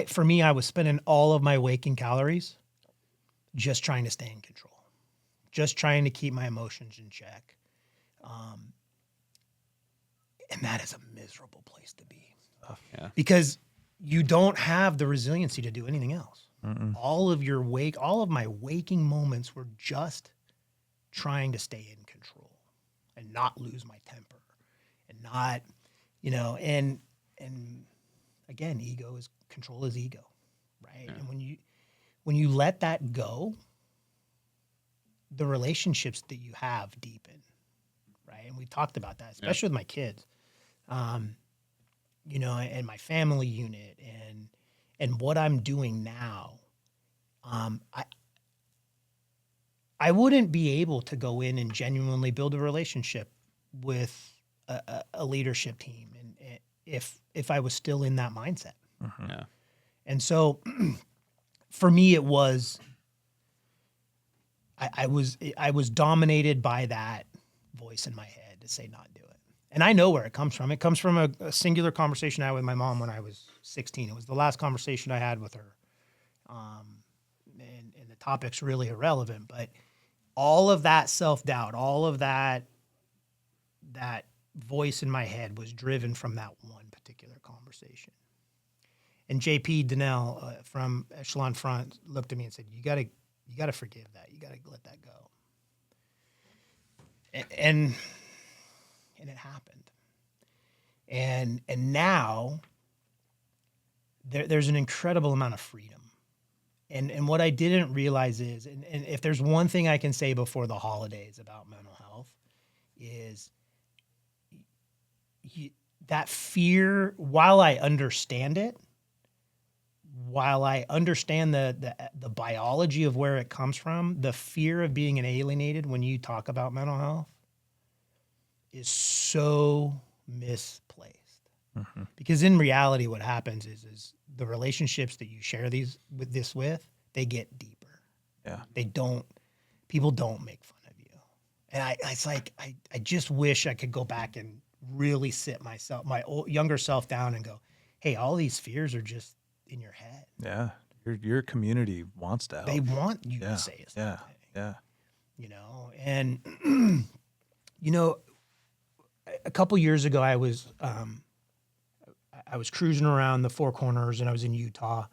for me, I was spending all of my waking calories just trying to stay in control, just trying to keep my emotions in check. And that is a miserable place to be. Yeah. Because you don't have the resiliency to do anything else. All of my waking moments were just trying to stay in control and not lose my temper and not, and again, control is ego, right? Yeah. And when you let that go, the relationships that you have deepen, right? And we talked about that, especially with my kids. And my family unit and what I'm doing now, I wouldn't be able to go in and genuinely build a relationship with a leadership team and if I was still in that mindset. Yeah. And so for me, it was, I was dominated by that voice in my head to say not do it. And I know where it comes from. It comes from a singular conversation I had with my mom when I was 16. It was the last conversation I had with her. And the topic's really irrelevant, but all of that self-doubt, all of that voice in my head was driven from that one particular conversation. And JP Donnell from Echelon Front looked at me and said, you gotta forgive that. You gotta let that go. And it happened. And now there's an incredible amount of freedom. And what I didn't realize is, and if there's one thing I can say before the holidays about mental health, is that fear, while I understand it, while I understand the biology of where it comes from, the fear of being alienated when you talk about mental health is so misplaced. Because in reality, what happens is the relationships that you share this with, they get deeper. Yeah. People don't make fun of you. And I just wish I could go back and really sit my younger self down and go, hey, all these fears are just in your head. Yeah. Your community wants to help. They want you to say something. Yeah. And a couple years ago, I was cruising around the Four Corners, and I was in Utah,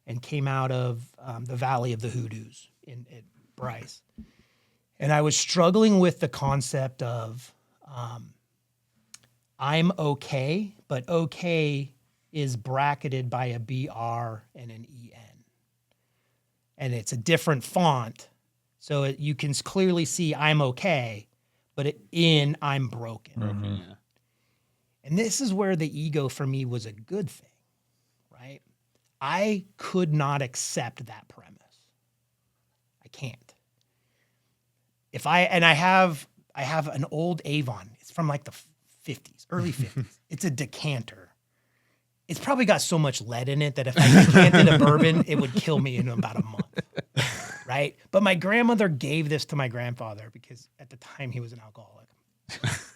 and came out of the Valley of the Hoodoos at Bryce, and I was struggling with the concept of I'm okay, but okay is bracketed by a BR and an EN. And it's a different font. So you can clearly see I'm okay, but in I'm broken. Broken, yeah. And this is where the ego for me was a good thing, right? I could not accept that premise. I can't. I have an old Avon. It's from like the 50s, early 50s. It's a decanter. It's probably got so much lead in it that if I decanted a bourbon, it would kill me in about a month, right? But my grandmother gave this to my grandfather because at the time he was an alcoholic,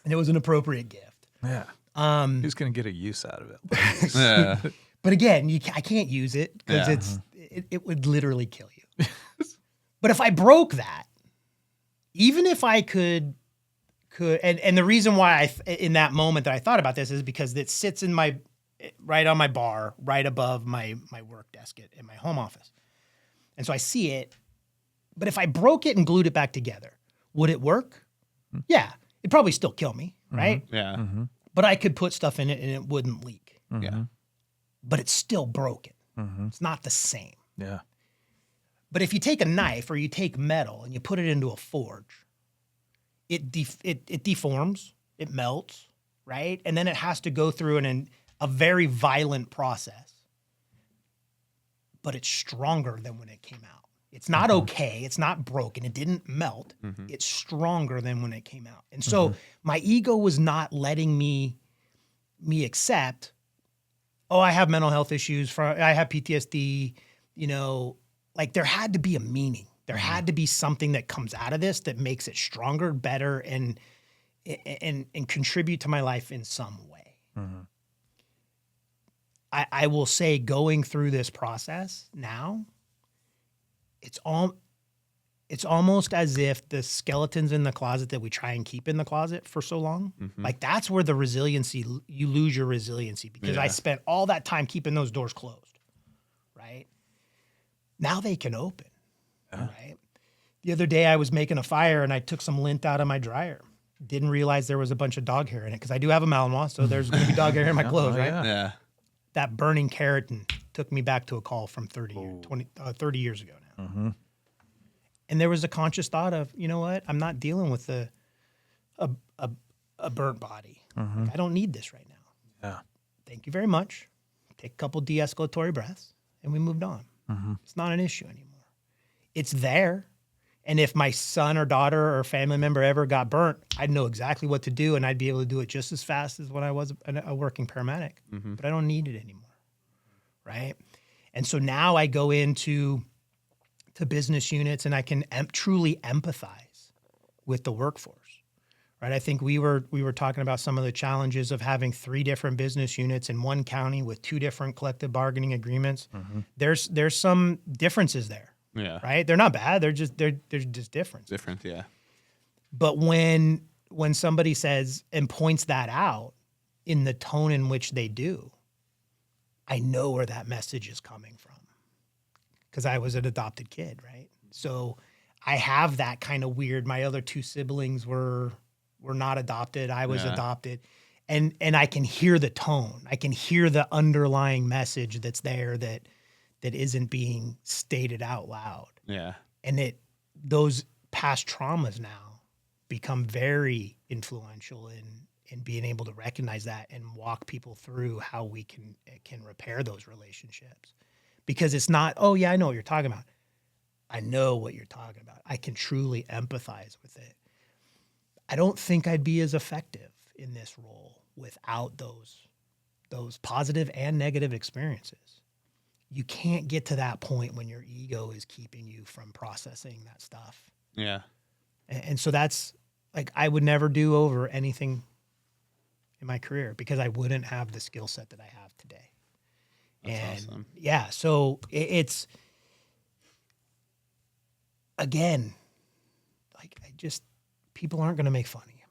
and it was an appropriate gift. Yeah. Who's going to get a use out of it? Yeah. But again, I can't use it because it would literally kill you. But if I broke that, even if I could, and the reason why in that moment that I thought about this is because it sits in right on my bar, right above my work desk in my home office. And so I see it, but if I broke it and glued it back together, would it work? Yeah, it'd probably still kill me, right? Yeah. But I could put stuff in it and it wouldn't leak. Yeah. But it's still broken. It's not the same. Yeah. But if you take a knife or you take metal and you put it into a forge, it deforms, it melts, right? And then it has to go through a very violent process. But it's stronger than when it came out. It's not okay. It's not broken. It didn't melt. It's stronger than when it came out. And so my ego was not letting me accept, oh, I have mental health issues, I have PTSD, like there had to be a meaning. There had to be something that comes out of this that makes it stronger, better, and contribute to my life in some way. I will say going through this process now, it's almost as if the skeletons in the closet that we try and keep in the closet for so long, like that's where the resiliency, you lose your resiliency because I spent all that time keeping those doors closed, right? Now they can open, right? The other day I was making a fire and I took some lint out of my dryer. Didn't realize there was a bunch of dog hair in it because I do have a Malinois, so there's going to be dog hair in my clothes, right? Yeah. That burning keratin took me back to a call from 30 years ago now. And there was a conscious thought of, you know what? I'm not dealing with a burnt body. Like, I don't need this right now. Yeah. Thank you very much. Take a couple de-escalatory breaths, and we moved on. It's not an issue anymore. It's there. And if my son or daughter or family member ever got burnt, I'd know exactly what to do, and I'd be able to do it just as fast as when I was a working paramedic. But I don't need it anymore, right? And so now I go into business units, and I can truly empathize with the workforce, right? I think we were talking about some of the challenges of having 3 different business units in one county with 2 different collective bargaining agreements. There's some differences there. Yeah. Right? They're not bad. They're just different. Different. Yeah. But when somebody says and points that out in the tone in which they do, I know where that message is coming from because I was an adopted kid, right? So I have that kind of weird. My other 2 siblings were not adopted. I was adopted. And I can hear the tone. I can hear the underlying message that's there that isn't being stated out loud. Yeah. And those past traumas now become very influential in being able to recognize that and walk people through how we can repair those relationships. Because it's not, oh yeah, I know what you're talking about. I know what you're talking about. I can truly empathize with it. I don't think I'd be as effective in this role without those positive and negative experiences. You can't get to that point when your ego is keeping you from processing that stuff. Yeah. And so that's like, I would never do over anything in my career because I wouldn't have the skill set that I have today. That's awesome. Yeah, so it's, again, like people aren't going to make fun of you.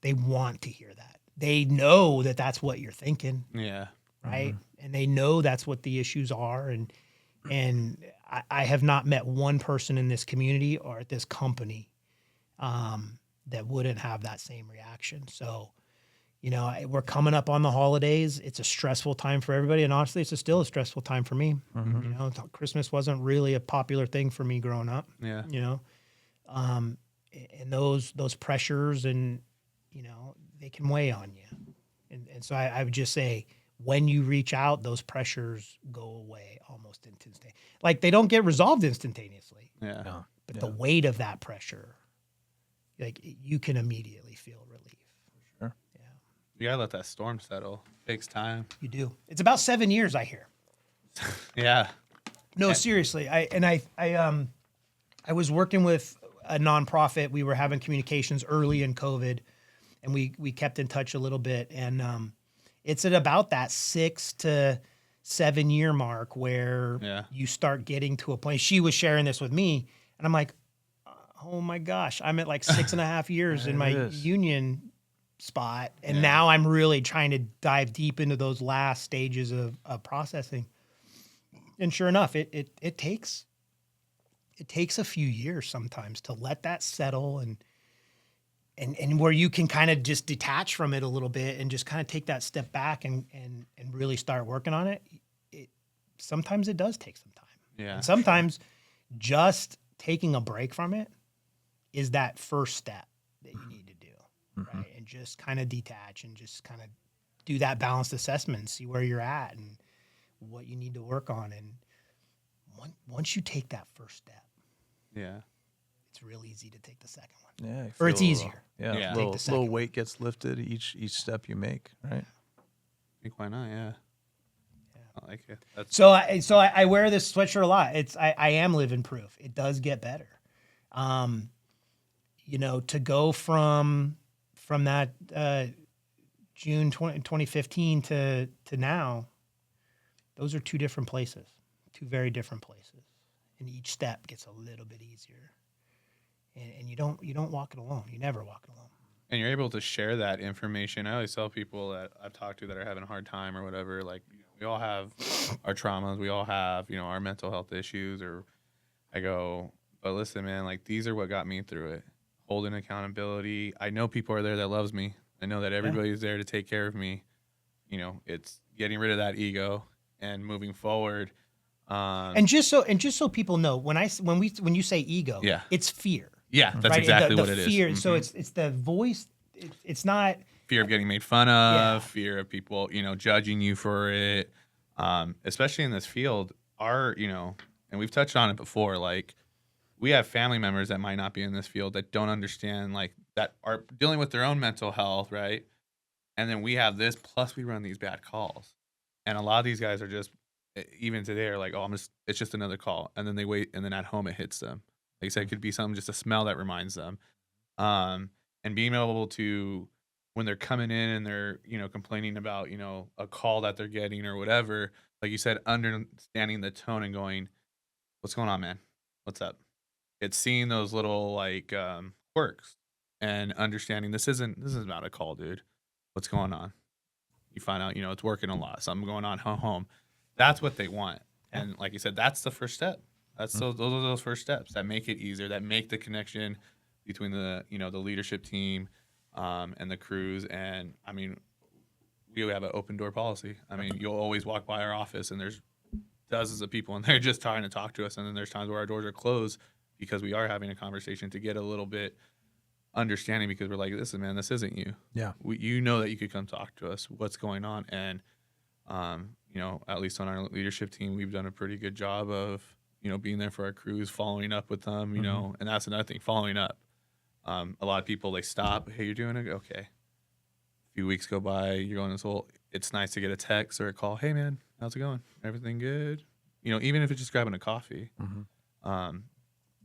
They want to hear that. They know that that's what you're thinking. Yeah. Right. And they know that's what the issues are. And I have not met one person in this community or at this company that wouldn't have that same reaction. So, we're coming up on the holidays. It's a stressful time for everybody. And honestly, it's still a stressful time for me. Christmas wasn't really a popular thing for me growing up, Yeah. And those pressures and, they can weigh on you. And so I would just say, when you reach out, those pressures go away almost instantaneously. Like, they don't get resolved instantaneously, Yeah. No. but the weight of that pressure, like, you can immediately feel relief. Sure. Yeah, You gotta let that storm settle. Takes time. you do. It's about 7 years, I hear. Yeah. No, seriously. I was working with a nonprofit. We were having communications early in COVID, and we kept in touch a little bit. And it's at about that 6 to 7 year mark where you start getting to a point. She was sharing this with me, and I'm like, oh my gosh, I'm at like 6.5 years in my union spot, and now I'm really trying to dive deep into those last stages of processing. And sure enough, it takes a few years sometimes to let that settle and where you can kind of just detach from it a little bit and just kind of take that step back and really start working on it. Sometimes it does take some time. Yeah. And sometimes just taking a break from it is that first step that you need to do, right? And just kind of detach and just kind of do that balanced assessment, see where you're at and what you need to work on. And once you take that first step, Yeah. it's real easy to take the second one. Yeah. you Or it's feel- easier. Yeah. Yeah. Take the second Little weight gets lifted each step you make, right? I think why not? Yeah. I like it. That's So I wear this sweatshirt a lot. I am living proof. It does get better. To go from that June 2015 to now, those are two different places, two very different places, and each step gets a little bit easier. And you don't walk it alone. You never walk it alone. and you're able to share that information. I always tell people that I've talked to that are having a hard time or whatever, like, we all have our traumas, we all have, our mental health issues, or I go, but listen, man, like, these are what got me through it. Holding accountability. I know people are there that loves me. I know that everybody's there to take care of me. It's getting rid of that ego and moving forward. And just so people know, when you say ego, it's fear. Yeah, that's right? exactly the what it is. fear. So Mhm. it's the voice. It's not Fear of getting made fun of, fear of people, judging you for it. Especially in this field, and we've touched on it before, like, we have family members that might not be in this field that don't understand, like, that are dealing with their own mental health, right? And then we have this, plus we run these bad calls. And a lot of these guys are just, even today, are like, oh, it's just another call. And then they wait, and then at home it hits them. Like I said, it could be something, just a smell that reminds them. And being able to, when they're coming in and they're, complaining about, a call that they're getting or whatever, like you said, understanding the tone and going, what's going on, man? What's up? It's seeing those little, like, quirks and understanding this isn't about a call, dude. What's going on? You find out, it's working a lot. Something going on home. That's what they want. And like you said, that's the first step. That's those are those first steps that make it easier, that make the connection between the the leadership team and the crews. And I mean, we have an open door policy. I mean, you'll always walk by our office and there's dozens of people in there just trying to talk to us. And then there's times where our doors are closed because we are having a conversation to get a little bit understanding, because we're like, listen, man, this isn't you. Yeah. You know that you could come talk to us. What's going on? And, at least on our leadership team, we've done a pretty good job of, being there for our crews, following up with them, and that's another thing, following up. A lot of people, they stop. Hey, you're doing it? Okay. A few weeks go by, you're going this whole, it's nice to get a text or a call. Hey, man, how's it going? Everything good? Even if it's just grabbing a coffee.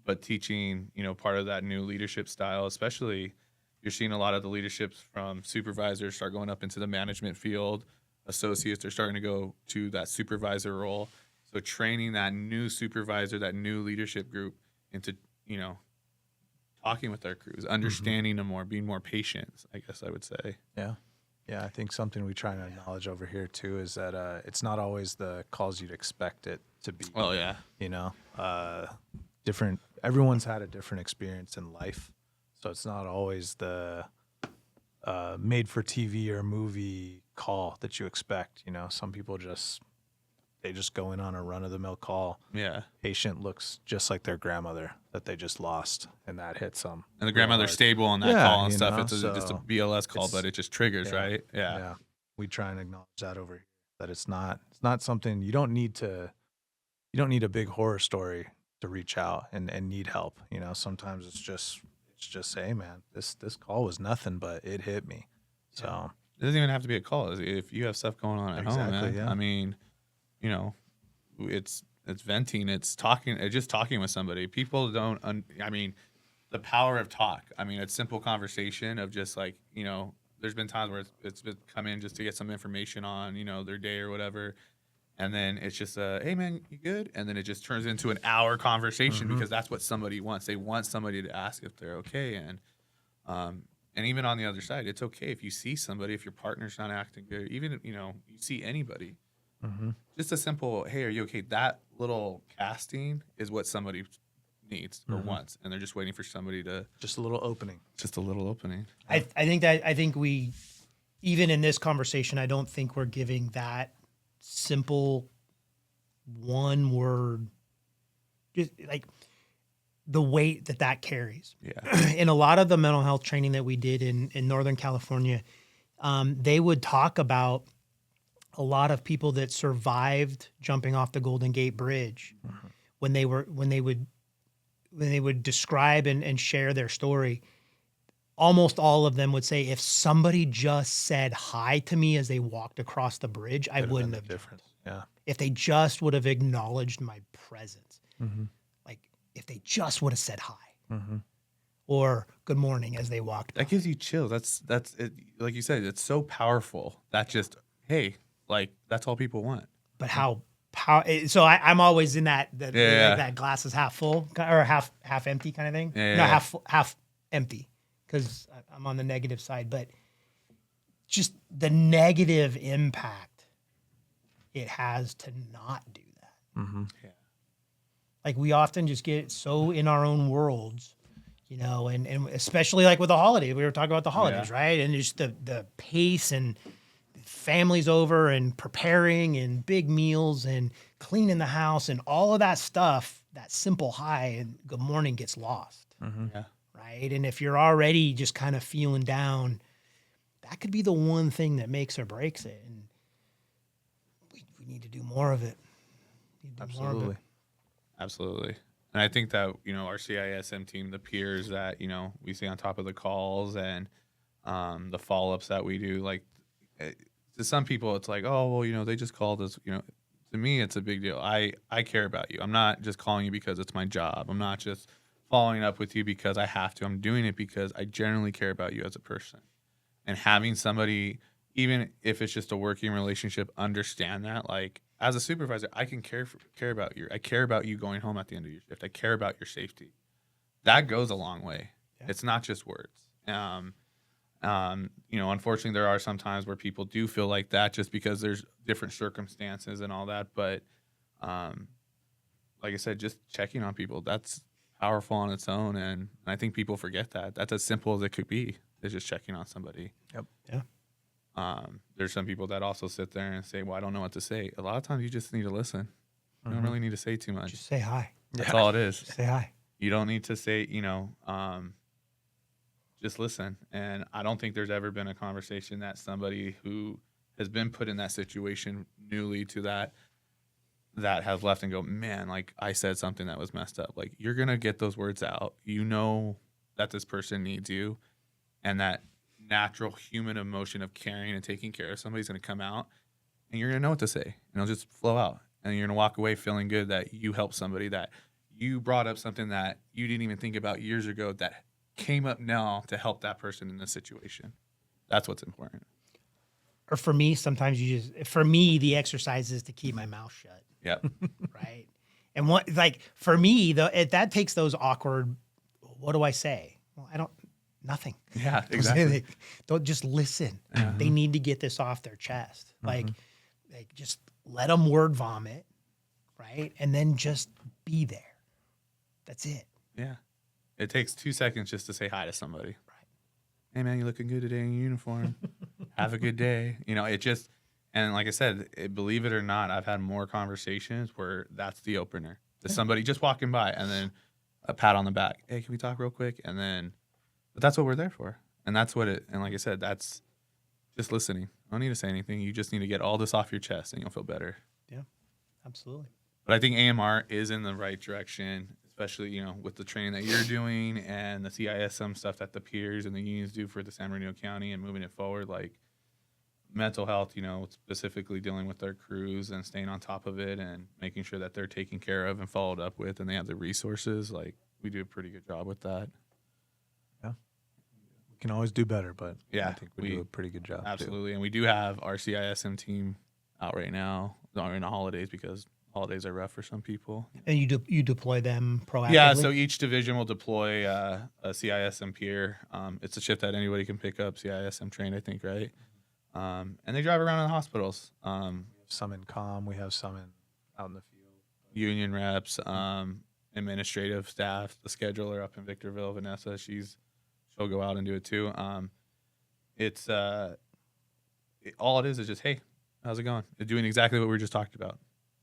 But teaching, part of that new leadership style, especially you're seeing a lot of the leaderships from supervisors start going up into the management field. Associates are starting to go to that supervisor role. So training that new supervisor, that new leadership group into, talking with our crews, understanding them more, being more patient, I guess I would say. Yeah. Yeah, I think something we try to acknowledge over here too is that it's not always the calls you'd expect it to be. Oh, yeah. Everyone's had a different experience in life, so it's not always the made for TV or movie call that you expect. Some people they just go in on a run of the mill call. Yeah. Patient looks just like their grandmother that they just lost, and that hits them. And the grandmother's stable on that Yeah, call and you stuff. know, It's just a so BLS call, it's- but it just triggers, yeah, right? Yeah. We try and acknowledge that over here, that it's not something you don't need a big horror story to reach out and need help. Sometimes it's just hey man, this call was nothing, but it hit me. So It doesn't even have to be a call. If you have stuff going on at home, Exactly, man. yeah. I mean, it's venting, it's talking, it's just talking with somebody. People don't, I mean, the power of talk. I mean, it's simple conversation of just like, there's been times where it's been come in just to get some information on, their day or whatever. And then it's just hey man, you good? And then it just turns into an hour conversation because that's what somebody wants. They want somebody to ask if they're okay. And even on the other side, it's okay if you see somebody, if your partner's not acting good, even you see anybody. Just a simple, hey, are you okay? That little casting is what somebody needs or wants, and they're just waiting for somebody to just a little opening. just a little opening. I think we, even in this conversation, I don't think we're giving that simple one word, just like the weight that carries. Yeah. In a lot of the mental health training that we did in Northern California, they would talk about a lot of people that survived jumping off the Golden Gate Bridge when they would describe and share their story. Almost all of them would say, if somebody just said hi to me as they walked across the bridge, I wouldn't have. Difference. Yeah. If they just would have acknowledged my presence, like if they just would have said hi or good morning as they walked. That gives you chills. That's it. Like you said, it's so powerful. That just, hey, like that's all people want. But so I'm always in that like that glass is half full or half empty kind of thing. Yeah, No, yeah. half empty because I'm on the negative side. But just the negative impact it has to not do that. Yeah. Like we often just get so in our own worlds, and especially like with the holiday, we were talking about the holidays, right? And just the pace and families over and preparing and big meals and cleaning the house and all of that stuff, that simple hi and good morning gets lost. Yeah. Right. And if you're already just kind of feeling down, that could be the one thing that makes or breaks it. And we need to do more of it. Absolutely. Absolutely. And I think that, our CISM team, the peers that, we see on top of the calls and the follow-ups that we do, like to some people, it's like, oh, well, they just called us, to me, it's a big deal. I care about you. I'm not just calling you because it's my job. I'm not just following up with you because I have to. I'm doing it because I genuinely care about you as a person. And having somebody, even if it's just a working relationship, understand that, like, as a supervisor, I can care about you. I care about you going home at the end of your shift. I care about your safety. That goes a long way. Yeah. It's not just words. Unfortunately, there are some times where people do feel like that just because there's different circumstances and all that. But like I said, just checking on people, that's powerful on its own. And I think people forget that. That's as simple as it could be, is just checking on somebody. Yep. Yeah. There's some people that also sit there and say, well, I don't know what to say. A lot of times you just need to listen. You don't really need to say too much. Just say hi. That's all it is. Say hi. You don't need to say, just listen. And I don't think there's ever been a conversation that somebody who has been put in that situation newly to that has left and go, man, like I said something that was messed up. Like you're going to get those words out. You know that this person needs you, and that natural human emotion of caring and taking care of somebody's going to come out, and you're going to know what to say, and it'll just flow out. And you're going to walk away feeling good that you helped somebody, that you brought up something that you didn't even think about years ago that came up now to help that person in this situation. That's what's important. Or for me, sometimes the exercise is to keep my mouth shut. Yep. Right. And for me, that takes those awkward, what do I say? Well, nothing. Yeah, exactly. Don't just listen. They need to get this off their chest. Like just let them word vomit, right? And then just be there. That's it. Yeah. It takes 2 seconds just to say hi to somebody. hey man, you looking good today in your uniform. Have a good day. You know, it just, and like I said, believe it or not, I've had more conversations where that's the opener. There's somebody just walking by and then a pat on the back. Hey, can we talk real quick? And then, but that's what we're there for. And that's what it, and like I said, that's just listening. I don't need to say anything. You just need to get all this off your chest and you'll feel better. Yeah, absolutely. But I think AMR is in the right direction, especially, you know, with the training that you're doing and the CISM stuff that the peers and the unions do for the San Bernardino County and moving it forward. Like mental health, you know, specifically dealing with their crews and staying on top of it and making sure that they're taken care of and followed up with and they have the resources. Like we do a pretty good job with that. Yeah. We can always do better, but Yeah, I think we do a pretty good job. Absolutely. And we do have our CISM team out right now during the holidays because holidays are rough for some people. And you deploy them proactively? Yeah, so each division will deploy a CISM peer. It's a shift that anybody can pick up, CISM trained, I think, right? And they drive around in the hospitals. Some in comm, we have some out in the field. Union reps, administrative staff, the scheduler up in Victorville, Vanessa, she'll go out and do it too. It's all it is just, hey, how's it going? They're doing exactly what we were just talking about.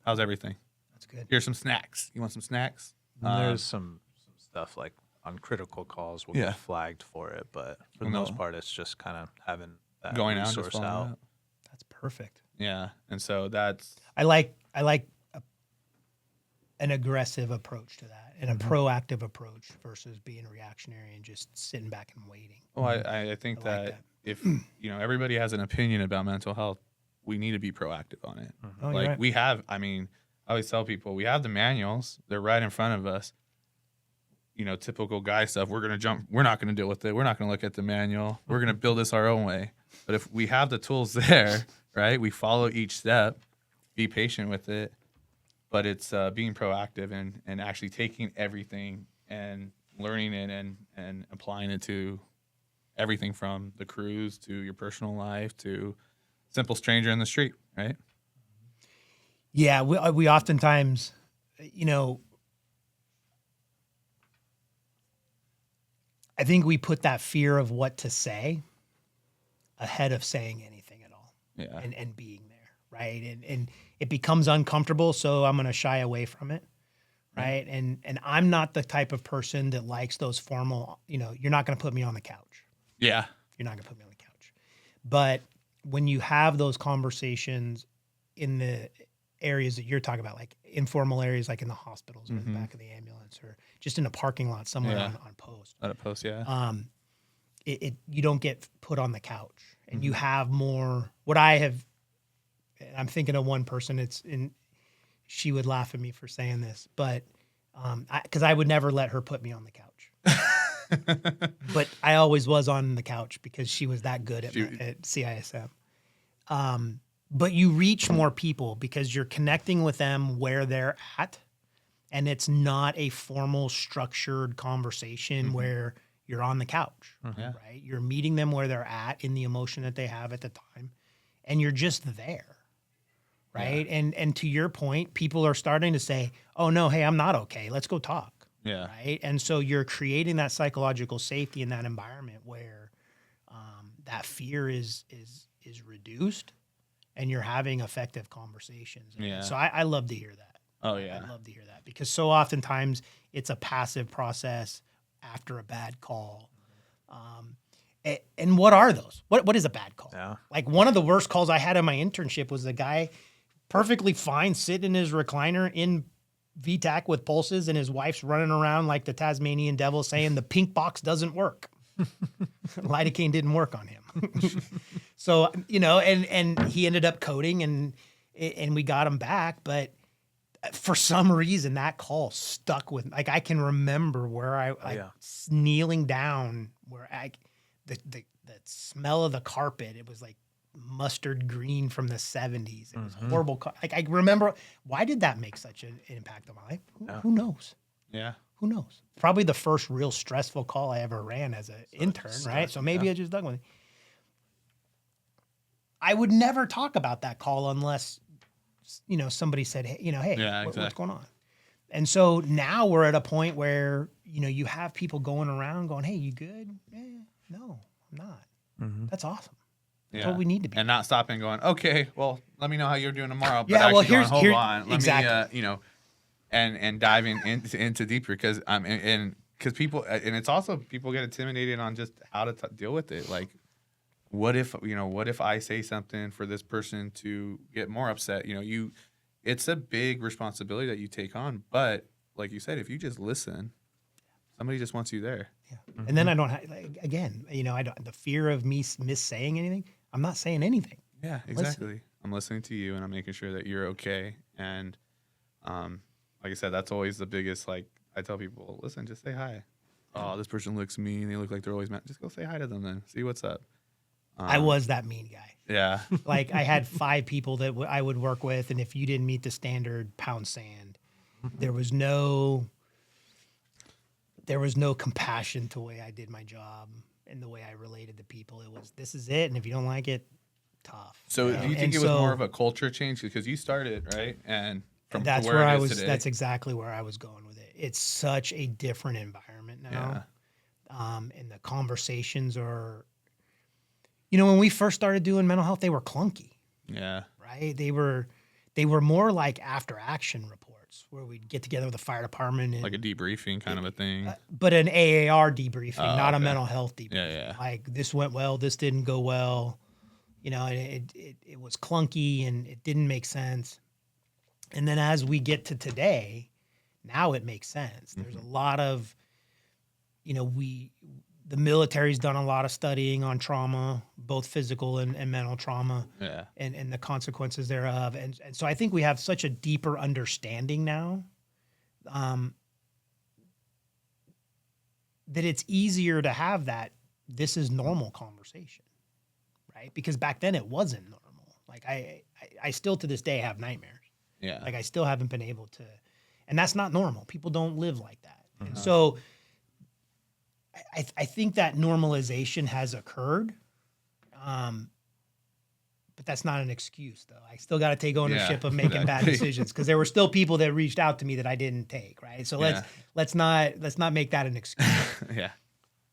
How's everything? That's good. Here's some snacks. You want some snacks? And there's some stuff like on critical calls we'll Yeah. get flagged for it, but for the No. most part, it's just kind of having that Going out, just resource following out. out. That's perfect. Yeah, and so that's I like an aggressive approach to that and a proactive approach versus being reactionary and just sitting back and waiting. well, I think I like that that. if you know everybody has an opinion about mental health, we need to be proactive on it. Oh, you're Like right. we have, I mean, I always tell people we have the manuals; they're right in front of us. You know, typical guy stuff. We're gonna jump. We're not gonna deal with it. We're not gonna look at the manual. We're gonna build this our own way. But if we have the tools there, right? We follow each step, be patient with it. But it's being proactive and actually taking everything and learning it and applying it to everything from the cruise to your personal life to simple stranger in the street, right? Yeah, we oftentimes, you know, I think we put that fear of what to say ahead of saying anything at all. Yeah. And being there, right? And it becomes uncomfortable, so I'm going to shy away from it, right? And I'm not the type of person that likes those formal, you know, you're not going to put me on the couch. Yeah. You're not going to put me on the couch. But when you have those conversations in the areas that you're talking about, like informal areas like in the hospitals or in the back of the ambulance or just in a parking lot somewhere Yeah. on post, Let it post, yeah. you don't get put on the couch and you have more what I have. I'm thinking of one person, she would laugh at me for saying this, but because I would never let her put me on the couch. But I always was on the couch because she was that good at CISM. But you reach more people because you're connecting with them where they're at. And it's not a formal, structured conversation where you're on the couch, Yeah. right? You're meeting them where they're at in the emotion that they have at the time. And you're just there, right? And to your point, people are starting to say, oh, no, hey, I'm not okay. Let's go talk. Yeah. Right. And so you're creating that psychological safety in that environment where that fear is reduced and you're having effective conversations. And Yeah. so I love to hear that. Oh, yeah. I love to hear that because so oftentimes it's a passive process after a bad call. And what are those? What is a bad call? Yeah. Like one of the worst calls I had in my internship was a guy perfectly fine sitting in his recliner in VTAC with pulses and his wife's running around like the Tasmanian devil saying the pink box doesn't work. Lidocaine didn't work on him. So, you know, and he ended up coding and we got him back. But for some reason that call stuck with, like, I can remember where I kneeling down where the smell of the carpet, it was like mustard green from the 70s. It was horrible. Like I remember, why did that make such an impact on my life? Who knows? Yeah. Who knows? Probably the first real stressful call I ever ran as an intern, right? So maybe I just stuck with it. I would never talk about that call unless, you know, somebody said, hey, you know, hey, Yeah, what's exactly. going on? And so now we're at a point where, you know, you have people going around going, hey, you good? No, I'm That's awesome. That's Yeah. what we need to be. And not stopping and going, okay, well, let me know how you're doing tomorrow. But Yeah, well, actually here's- hold here- on, let exactly. me, and diving into deeper because because people and it's also people get intimidated on just how to deal with it. Like, what if I say something for this person to get more upset? It's a big responsibility that you take on. But like you said, if you just listen, somebody just wants you there. Yeah. And then I don't again, I don't the fear of me saying anything. I'm not saying anything. Yeah, exactly. I'm listening to you and I'm making sure that you're okay. And like I said, that's always the biggest. Like I tell people, listen, just say hi. Oh, this person looks mean. They look like they're always mad. Just go say hi to them then. See what's up. I was that mean guy. Yeah. Like I had 5 people that I would work with, and if you didn't meet the standard, pound sand. There was no compassion to the way I did my job and the way I related to people. It was, this is it, and if you don't like it, tough. So do you think And it was so more of a culture change because you started right and from that's to where where it I is was. today? That's exactly where I was going with it. It's such a different environment now, and the conversations are. When we first started doing mental health, they were clunky. Yeah. Right? They were more like after action reports where we'd get together with the fire department and Like a debriefing kind of a thing. but an AAR debriefing, not a okay. mental health debriefing. Yeah. Like this went well, this didn't go well. It was clunky and it didn't make sense. And then as we get to today, now it makes sense. There's a lot of, the military's done a lot of studying on trauma, both physical and mental trauma. Yeah. And the consequences thereof. And so I think we have such a deeper understanding now that it's easier to have that this is normal conversation, right? Because back then it wasn't normal. Like I still to this day have nightmares. Yeah. Like I still haven't been able to, and that's not normal. People don't live like that. And so I think that normalization has occurred. But that's not an excuse though. I still got to take ownership of making bad exactly. decisions because there were still people that reached out to me that I didn't take. Right. So let's not make that an excuse. Yeah.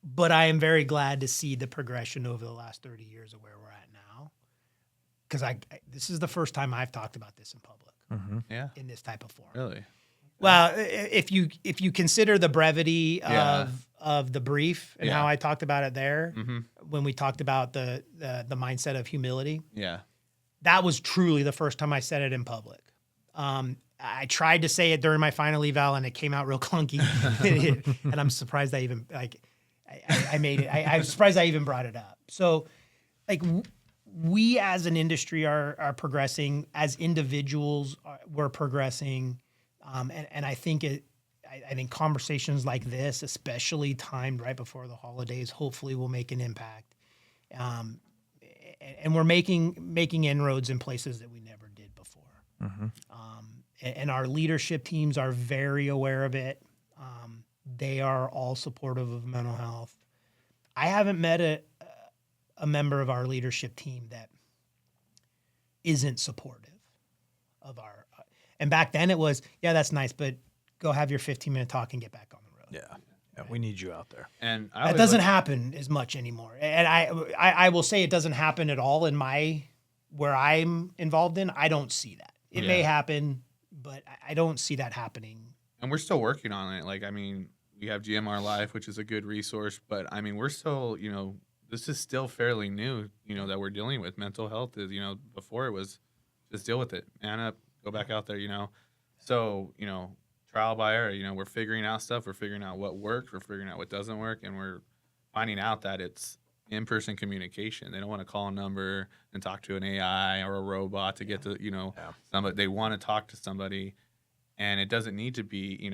But I am very glad to see the progression over the last 30 years of where we're at now. Because this is the first time I've talked about this in public Yeah. in this type of form. Really? Well, if you consider the brevity Yeah. of the brief and how I talked about it there, when we talked about the mindset of humility, Yeah. that was truly the first time I said it in public. I tried to say it during my final eval and it came out real clunky, and I'm surprised I even I made it. I'm surprised I even brought it up. So, we as an industry are progressing. As individuals, we're progressing. And I think I think conversations like this, especially timed right before the holidays, hopefully will make an impact. And we're making inroads in places that we never did before. And our leadership teams are very aware of it. They are all supportive of mental health. I haven't met a member of our leadership team that isn't supportive of our. And back then it was, yeah, that's nice, but go have your 15-minute talk and get back on the road. Yeah, we need you out there. And That doesn't happen as much anymore. And I will say it doesn't happen at all in where I'm involved in. I don't see that. It may happen, but I don't see that happening. And we're still working on it. We have GMR Live, which is a good resource, but we're still, this is still fairly new, that we're dealing with. Mental health is, before it was just deal with it, man up, go back out there, So, trial by error, we're figuring out stuff. We're figuring out what works. We're figuring out what doesn't work. And we're finding out that it's in-person communication. They don't want to call a number and talk to an AI or a robot to get to, somebody. They want to talk to somebody. And it doesn't need to be,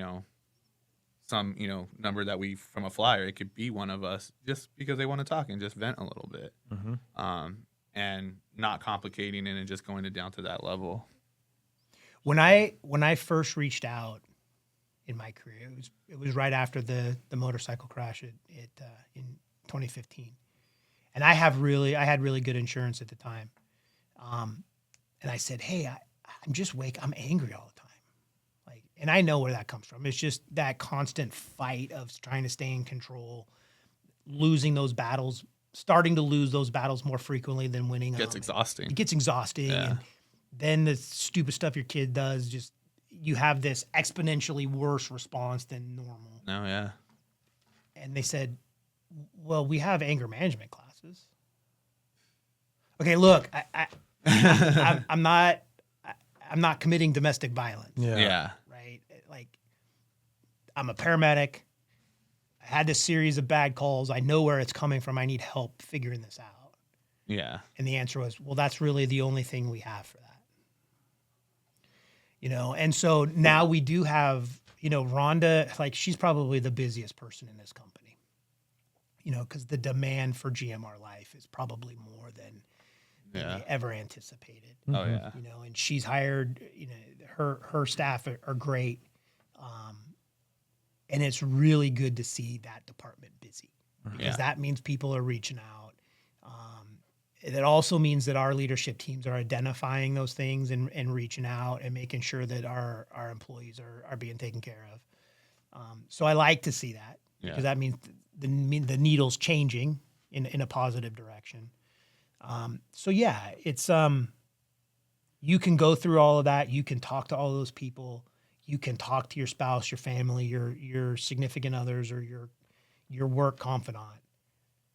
some, number that from a flyer. It could be one of us just because they want to talk and just vent a little bit. And not complicating it and just going down to that level. When I first reached out in my career, it was right after the motorcycle crash in 2015, and I had really good insurance at the time, and I said, hey, I'm angry all the time, and I know where that comes from. It's just that constant fight of trying to stay in control, losing those battles starting to lose those battles more frequently than winning. Gets exhausting. It gets exhausting. Yeah. And then the stupid stuff your kid does, just you have this exponentially worse response than normal. No, yeah. And they said, well, we have anger management classes. Okay, look, I'm not committing domestic violence, Yeah. right? Like, I'm a paramedic. I had this series of bad calls. I know where it's coming from. I need help figuring this out. Yeah. And the answer was, well, that's really the only thing we have for that. And so now we do have, Rhonda, like, she's probably the busiest person in this company, because the demand for GMR Life is probably more than they ever anticipated. Oh, yeah. And she's hired, her staff are great. And it's really good to see that department busy because that means people are reaching out. That also means that our leadership teams are identifying those things and reaching out and making sure that our employees are being taken care of. So I like to see that because that means the needle's changing in a positive direction. So yeah, it's you can go through all of that. You can talk to all those people. You can talk to your spouse, your family, your significant others, or your work confidant,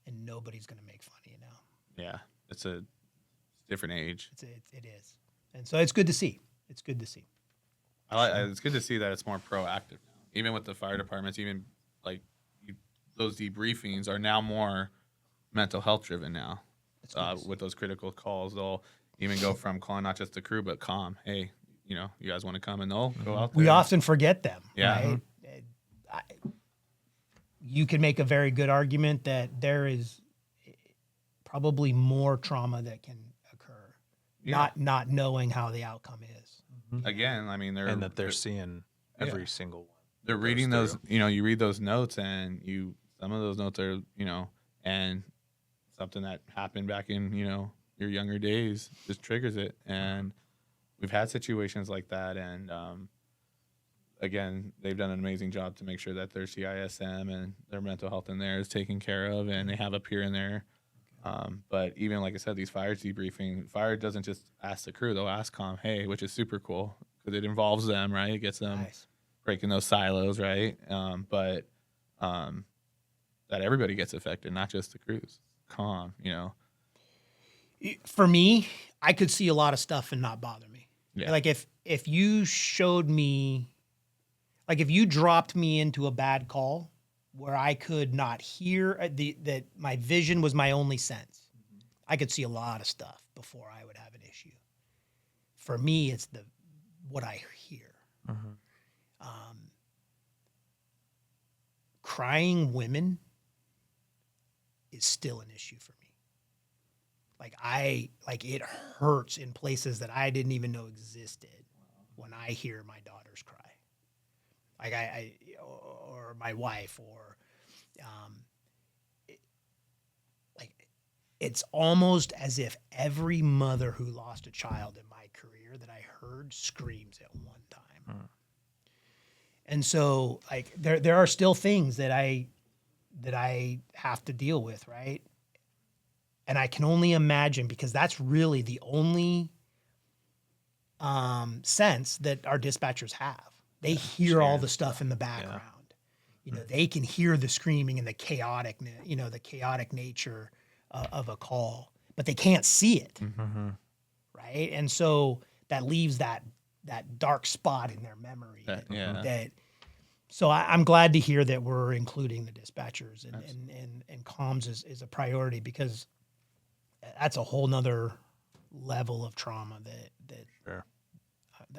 and nobody's going to make fun of you now. Yeah. It's a different age. It is, and so it's good to see. It's good to see. It's good to see that it's more proactive now. Even with the fire departments, even like those debriefings are now more mental health driven now. With those critical calls, they'll even go from calling not just the crew but comm. Hey, you guys want to come, and they'll go out there. We often forget them. Yeah. Right? You can make a very good argument that there is probably more trauma that can occur, not knowing how the outcome is. Again, I mean, they're seeing every single one. They're reading those, you read those notes, and some of those notes are, and something that happened back in, your younger days just triggers it. And we've had situations like that. And, again, they've done an amazing job to make sure that their CISM and their mental health in there is taken care of, and they have a peer in there. But even like I said, these fire debriefing, fire doesn't just ask the crew; they'll ask comm, hey, which is super cool because it involves them, right? It gets them breaking those silos, right? But that everybody gets affected, not just the crews. Comm, For me, I could see a lot of stuff and not bother me. Yeah. Like if you showed me, like if you dropped me into a bad call where I could not hear that my vision was my only sense, I could see a lot of stuff before I would have an issue. For me, it's what I hear. Crying women is still an issue for me. Like it hurts in places that I didn't even know existed when I hear my daughters cry. Like or my wife, or it's almost as if every mother who lost a child in my career that I heard screams at one time. And so like there are still things that I have to deal with, right? And I can only imagine, because that's really the only sense that our dispatchers have. They hear all the stuff in the background. They can hear the screaming and the chaotic nature of a call, but they can't see it, right? And so that leaves that dark spot in their memory. So I'm glad to hear that we're including the dispatchers and comms is a priority, because that's a whole nother level of trauma that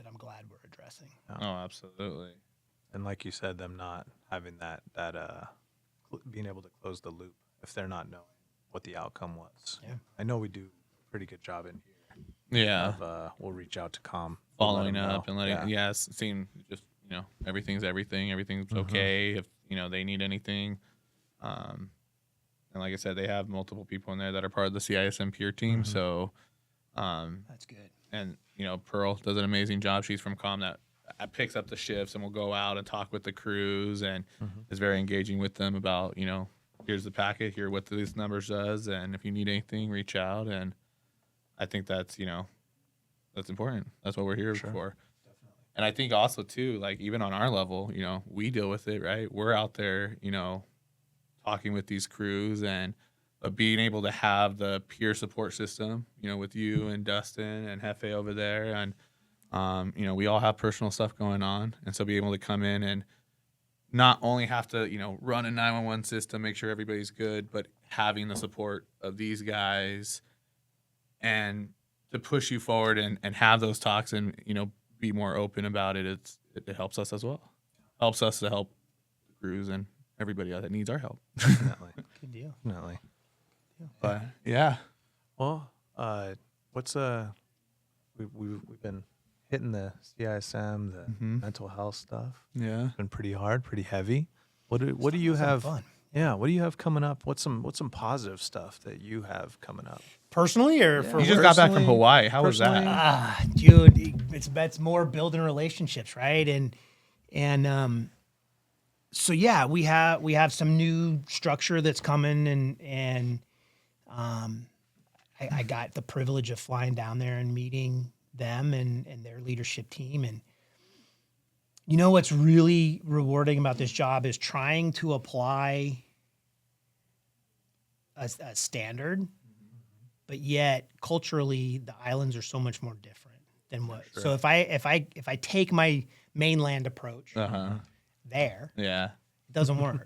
I'm glad we're addressing. Oh, absolutely. And like you said, them not having that being able to close the loop if they're not knowing what the outcome was. Yeah. I know we do a pretty good job in here. Yeah. We'll reach out to comm, Following up and letting, seeing just, everything's everything's okay. If, they need anything. And like I said, they have multiple people in there that are part of the CISM peer team. So, That's good. And, Pearl does an amazing job. She's from comm that picks up the shifts and will go out and talk with the crews and is very engaging with them about, here's the packet, here what these numbers does, and if you need anything, reach out. And I think that's, that's important. That's what we're here for. And I think also too, like even on our level, we deal with it, right? We're out there, talking with these crews and being able to have the peer support system, with you and Dustin and Hefe over there. And, we all have personal stuff going on. And so be able to come in and not only have to, run a 911 system, make sure everybody's good, but having the support of these guys and to push you forward and have those talks and, be more open about it. It helps us as well. Helps us to help the crews and everybody else that needs our help. Definitely. Good deal. Definitely. But yeah. Well, what's we've been hitting the CISM, the mental health stuff. Yeah. It's been pretty hard, pretty heavy. What do you have? Fun. Yeah, what do you have coming up? What's some positive stuff that you have coming up? Personally, or for You just got back from Personally- Hawaii. How was personally- that? dude, it's more building relationships, right? And so yeah, we have some new structure that's coming, and I got the privilege of flying down there and meeting them and their leadership team. And what's really rewarding about this job is trying to apply a standard, but yet culturally the islands are so much more different than what. Sure. So if I take my mainland approach there, Yeah. it doesn't work.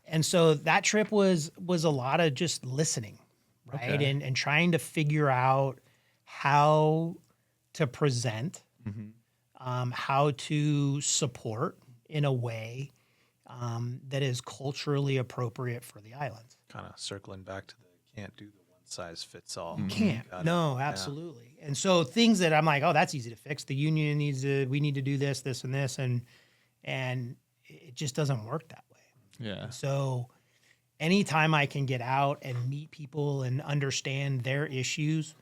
And so that trip was a lot of just listening, right? Okay. And trying to figure out how to present, how to support in a way that is culturally appropriate for the islands. Kind of circling back to the can't do the one size fits all. Can't. Got it. No, absolutely. And so things that I'm like, oh, that's easy to fix. The union we need to do this, this, and this, and it just doesn't work that way. Yeah. So anytime I can get out and meet people and understand their issues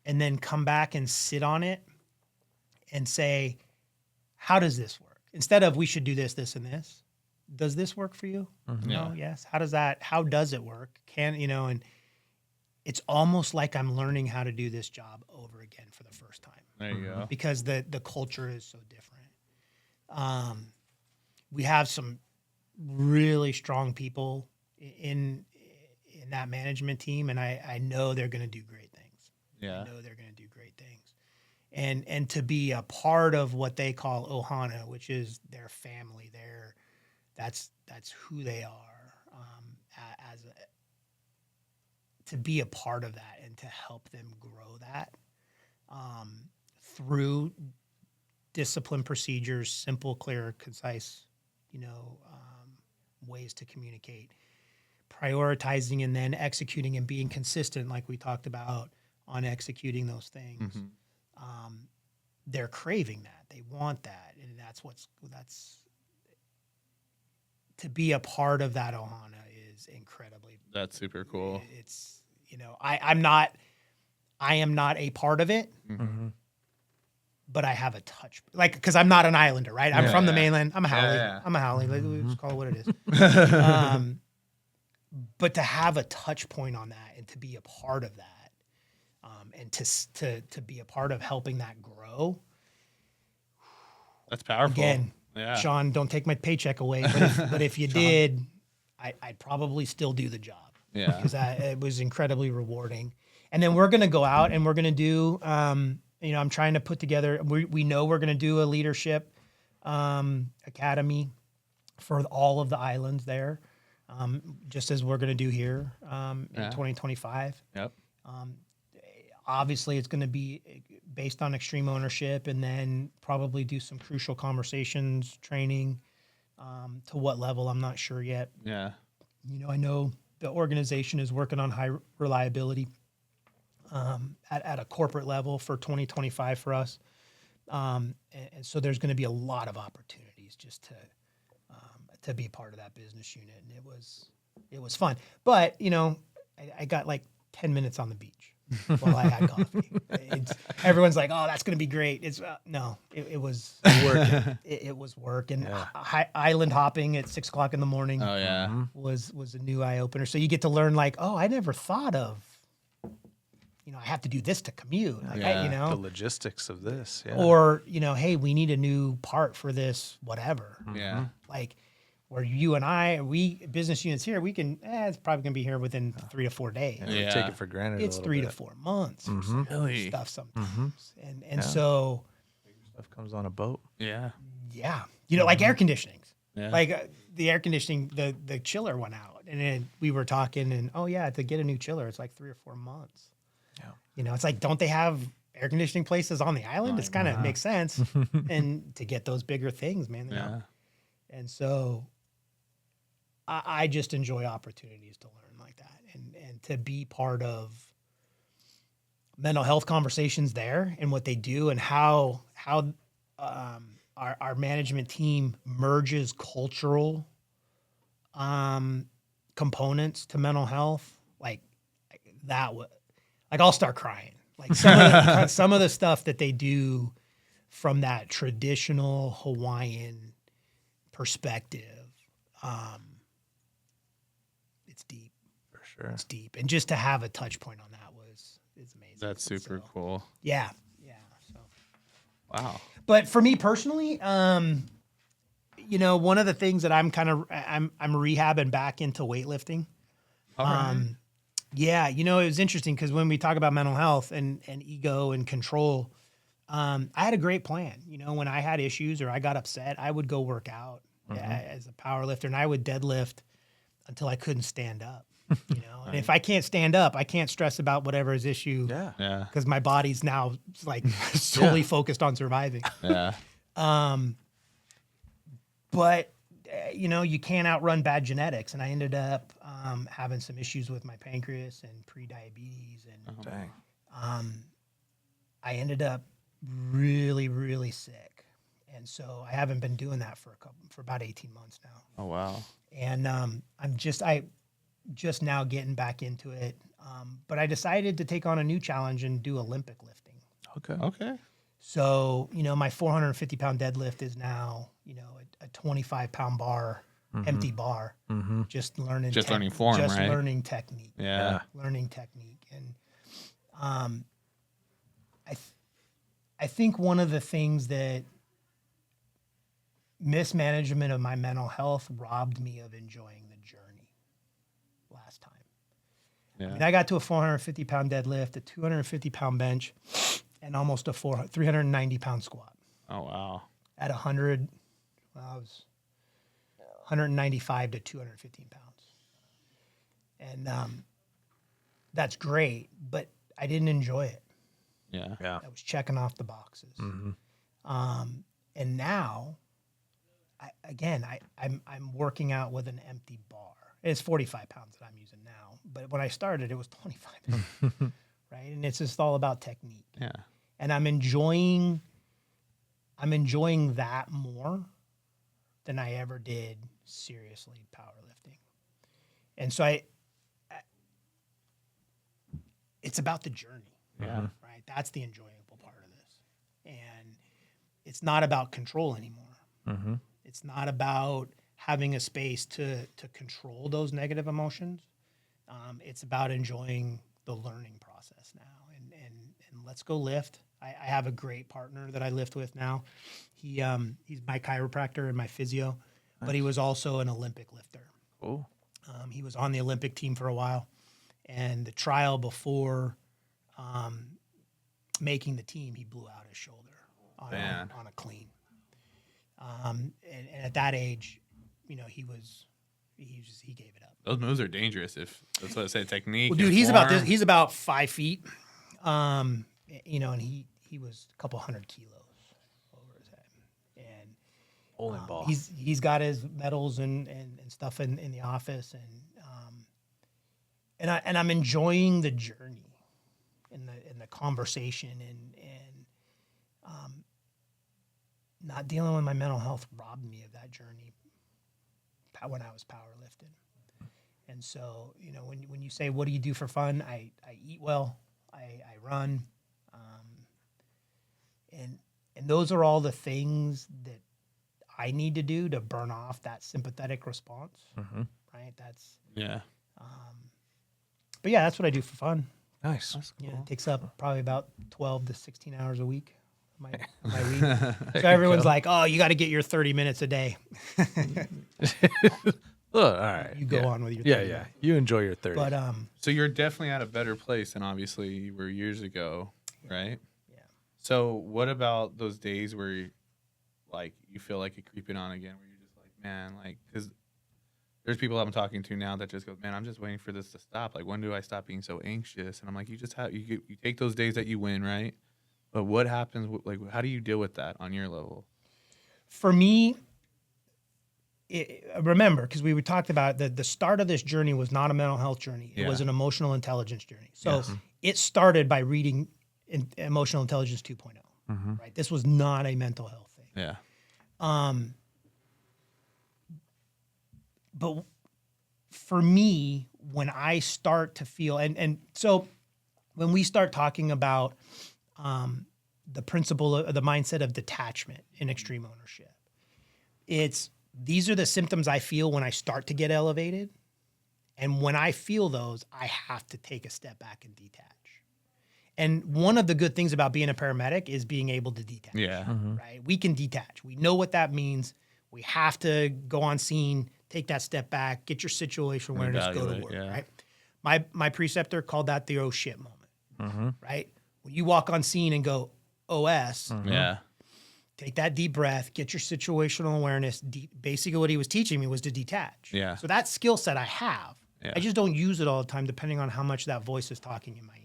and then come back and sit on it and say, how does this work? Instead of we should do this, this, and this. Does this work for you? No, yes. How does it work? And it's almost like I'm learning how to do this job over again for the first time. There you go. Because the culture is so different. We have some really strong people in that management team, and I know they're going to do great things. Yeah. I know they're going to do great things. And to be a part of what they call Ohana, which is their family, that's who they are. To be a part of that and to help them grow that through discipline procedures, simple, clear, concise, ways to communicate, prioritizing and then executing and being consistent, like we talked about on executing those things. They're craving that. They want that. And that's to be a part of that Ohana is incredibly. That's super cool. It's, I am not a part of it, but I have a touch, because I'm not an islander, right? I'm from the mainland. I'm a Howley. Yeah. I'm a Howley. Let's call it what it is. But to have a touch point on that and to be a part of that, and to be a part of helping that grow. That's powerful. Again, Yeah. Sean, don't take my paycheck away. But if you did, I'd probably still do the job. Yeah. Because it was incredibly rewarding. And then we're going to go out and we're going to do, I'm trying to put together, we know we're going to do a leadership academy for all of the islands there, just as we're going to do here in 2025. Yep. Obviously, it's going to be based on extreme ownership, and then probably do some crucial conversations training. To what level, I'm not sure yet. Yeah. I know the organization is working on high reliability at a corporate level for 2025 for us. And so there's going to be a lot of opportunities just to be part of that business unit. And it was fun. But, I got like 10 minutes on the beach while I had coffee. Everyone's like, "Oh, that's going to be great." It's no, it was work. It was work, and island hopping at 6 o'clock in the morning Oh yeah. was a new eye opener. So you get to learn like, oh, I never thought of, I have to do this to commute. Like, Yeah. The logistics of this. Yeah. or hey, we need a new part for this, whatever. Yeah. Like where you and we business units here, we can, it's probably gonna be here within 3 to 4 days. We Yeah. take it for granted. It's a little 3 bit. to 4 months for some Really? stuff sometimes. And so, Stuff comes on a boat. Yeah. yeah, like air conditionings. Yeah. Like the air conditioning, the chiller went out, and then we were talking, and to get a new chiller, it's like 3 or 4 months. Yeah. It's like, don't they have air conditioning places on the island? It's kind of makes sense, and to get those bigger things, man. Yeah. And so, I just enjoy opportunities to learn like that, and to be part of mental health conversations there, and what they do, and how our management team merges cultural components to mental health, like that. Like I'll start crying. Like some of the stuff that they do from that traditional Hawaiian perspective, it's deep. For sure. It's deep, and just to have a touch point on that is amazing. That's super So, cool. Yeah. So. Wow. But for me personally, one of the things that I'm rehabbing back into weightlifting. All right. Yeah, it was interesting because when we talk about mental health and ego and control, I had a great plan. When I had issues or I got upset, I would go work out as a power lifter, and I would deadlift until I couldn't stand up. And if I can't stand up, I can't stress about whatever is issue. Yeah. Yeah. Because my body's now like solely focused on surviving. Yeah. But you can't outrun bad genetics, and I ended up having some issues with my pancreas and pre-diabetes, and Dang. I ended up really, really sick, and so I haven't been doing that for about 18 months now. Oh wow. And I just now getting back into it, but I decided to take on a new challenge and do Olympic lifting. Okay. Okay. So, my 450-pound deadlift is now, a 25-pound bar, empty bar, just learning form, just right? learning technique. Yeah. Learning technique. And I think one of the things that mismanagement of my mental health robbed me of enjoying the journey last time. Yeah. I mean, I got to a 450-pound deadlift, a 250-pound bench, and almost a 390-pound squat Oh wow. at 100. I was 195 to 215 pounds, and that's great. But I didn't enjoy it. Yeah. Yeah. I was checking off the boxes, and now, I'm working out with an empty bar. It's 45 pounds that I'm using now, but when I started, it was 25 pounds, right? And it's just all about technique. Yeah. And I'm enjoying that more than I ever did seriously powerlifting. And so it's about the journey. Yeah. Right? That's the enjoyable part of this. And it's not about control anymore. It's not about having a space to control those negative emotions. It's about enjoying the learning process now. And let's go lift. I have a great partner that I lift with now. He's my chiropractor and my physio, but he was also an Olympic lifter. Cool. He was on the Olympic team for a while, and the trial before making the team, he blew out his shoulder on a clean. And at that age, he gave it up. Those moves are dangerous. If that's what I say, technique. Well, dude, and he's about 5 feet. And he was a couple 100 kilos over his head. And Bowling ball. he's got his medals and stuff in the office, and I'm enjoying the journey and the conversation and not dealing with my mental health robbed me of that journey when I was powerlifting. And so, you know, when you say, what do you do for fun? I eat well, I run. And those are all the things that I need to do to burn off that sympathetic response, right? That's, Yeah. but yeah, that's what I do for fun. Nice. That's Yeah, cool. it takes up probably about 12 to 16 hours a week. My week. So everyone's like, oh, you got to get your 30 minutes a day. All right. You go on with your 30 Yeah, minutes. You enjoy your 30. But So you're definitely at a better place than obviously you were years ago, right? Yeah. So what about those days where you, like you feel like you're creeping on again, where you're just like, man, like, because there's people I'm talking to now that just go, man, I'm just waiting for this to stop. Like, when do I stop being so anxious? And I'm like, you just have you take those days that you win, right? But what happens? Like, how do you deal with that on your level? for me, remember, because we talked about the start of this journey was not a mental health journey. It was Yeah. an emotional intelligence journey. So Yes. it started by reading Emotional Intelligence 2.0, right? This was not a mental health thing. Yeah. But for me, when I start to feel, and so when we start talking about the principle of the mindset of detachment in extreme ownership, these are the symptoms I feel when I start to get elevated. And when I feel those, I have to take a step back and detach. And one of the good things about being a paramedic is being able to detach. Yeah. Right? We can detach. We know what that means. We have to go on scene, take that step back, get your situation awareness, go to Evaluate, work. yeah. Right? My preceptor called that the oh shit moment. Right? When you walk on scene and go OS, Yeah. take that deep breath, get your situational awareness. Basically, what he was teaching me was to detach. Yeah. So that skill set I have. Yeah. I just don't use it all the time, depending on how much that voice is talking in my ear.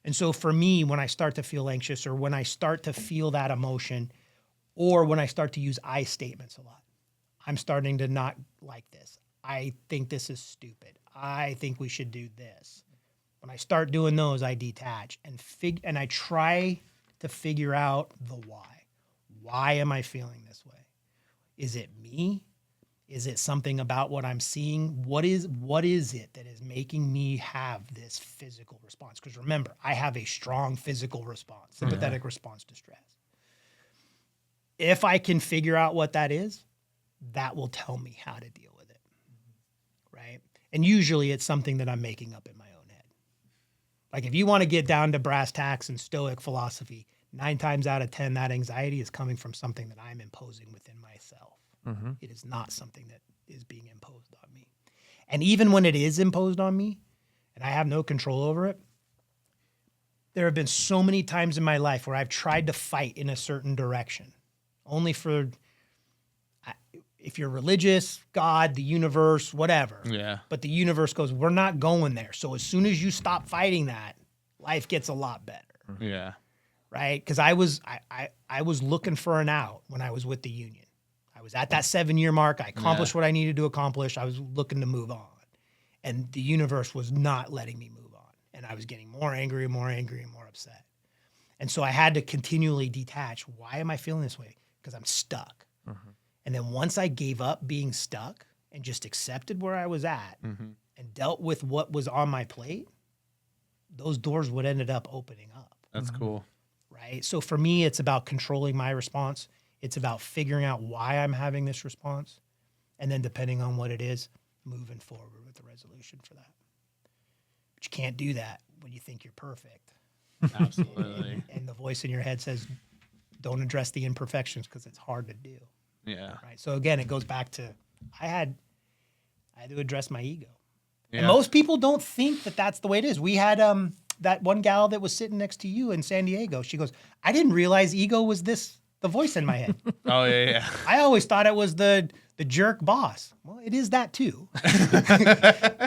And so for me, when I start to feel anxious or when I start to feel that emotion or when I start to use I statements a lot, I'm starting to not like this. I think this is stupid. I think we should do this. When I start doing those, I detach and I try to figure out the why. Why am I feeling this way? Is it me? Is it something about what I'm seeing? What is it that is making me have this physical response? Because remember, I have a strong physical response, sympathetic response to stress. If I can figure out what that is, that will tell me how to deal with it, right? And usually it's something that I'm making up in my own head. Like if you want to get down to brass tacks and Stoic philosophy, 9 times out of 10, that anxiety is coming from something that I'm imposing within myself. It is not something that is being imposed on me. And even when it is imposed on me and I have no control over it, there have been so many times in my life where I've tried to fight in a certain direction, only for, if you're religious, God, the universe, whatever. Yeah. But the universe goes, we're not going there. So as soon as you stop fighting that, life gets a lot better. Yeah. Right? Because I was looking for an out when I was with the union. I was at that 7-year mark. I accomplished what I needed to accomplish. I was looking to move on. And the universe was not letting me move on. And I was getting more angry and more angry and more upset. And so I had to continually detach. Why am I feeling this way? Because I'm stuck. And then once I gave up being stuck and just accepted where I was at and dealt with what was on my plate, those doors would ended up opening up. That's cool. Right? So for me, it's about controlling my response. It's about figuring out why I'm having this response. And then depending on what it is, moving forward with the resolution for that. But you can't do that when you think you're perfect. Absolutely. And the voice in your head says, don't address the imperfections because it's hard to do. Yeah. Right? So again, it goes back to I had to address my ego. Yeah. And most people don't think that that's the way it is. We had that one gal that was sitting next to you in San Diego. She goes, I didn't realize ego was the voice in my head. Oh yeah. I always thought it was the jerk boss. Well, it is that too.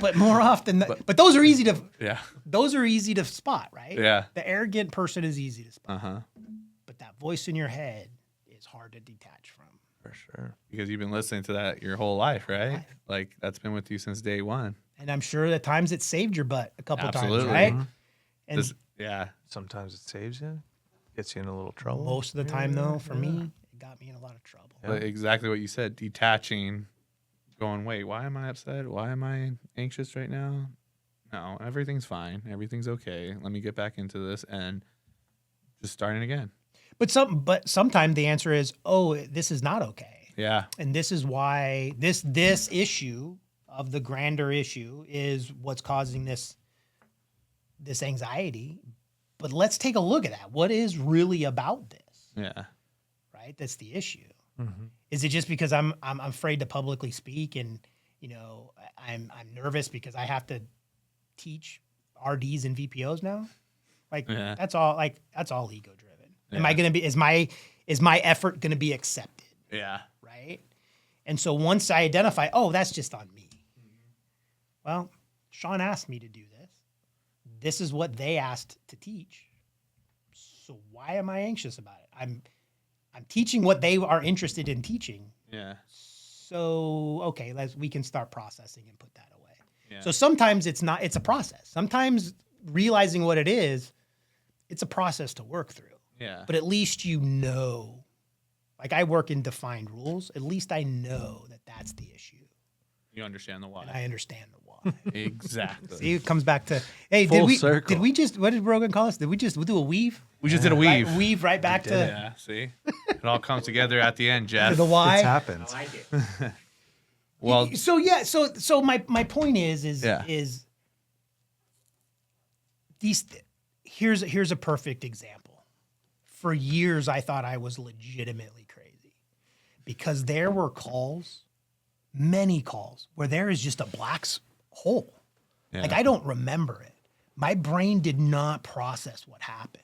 But more often, but those are easy to Yeah. those are easy to spot, right? Yeah. The arrogant person is easy to spot. Uh-huh. But that voice in your head is hard to detach from. For sure. Because you've been listening to that your whole life, right? Like that's been with you since day one. And I'm sure at times it saved your butt a couple Absolutely. times, right? Mm-hmm. And This- yeah. Sometimes it saves you, gets you in a little trouble. most of the time, though, for me, it got me in a lot of trouble. But exactly what you said, detaching going, wait, why am I upset? Why am I anxious right now? No, everything's fine. Everything's okay. Let me get back into this and just starting again. But sometimes the answer is, oh, this is not okay. Yeah. And this is why this issue of the grander issue is what's causing this anxiety. But let's take a look at that. What is really about this? Yeah. Right? That's the issue. Mm-hmm. Is it just because I'm afraid to publicly speak and I'm nervous because I have to teach RDs and VPOs now? Like Yeah. that's all ego driven. Am Yeah. I going to be is my effort going to be accepted? Yeah. Right? And so once I identify, oh, that's just on me. Well, Sean asked me to do this. This is what they asked to teach. So why am I anxious about it? I'm teaching what they are interested in teaching. Yeah. So okay, we can start processing and put that away. Yeah. So sometimes it's a process. Sometimes realizing what it is, it's a process to work through. Yeah. But at least like I work in defined rules, at least I know that that's the issue. You understand the And why. I understand the why. Exactly. See, it comes back to, hey, Full circle. did we just, what did Rogan call us? Did we do a weave? We just did a weave. Right, weave right back to Yeah. See, it all comes together at the end, Jeff. the why. It's happened. Well, So yeah, so my point is Yeah. here's a perfect example. For years I thought I was legitimately crazy because there were many calls where there is just a black hole. yeah. Like I don't remember it. My brain did not process what happened.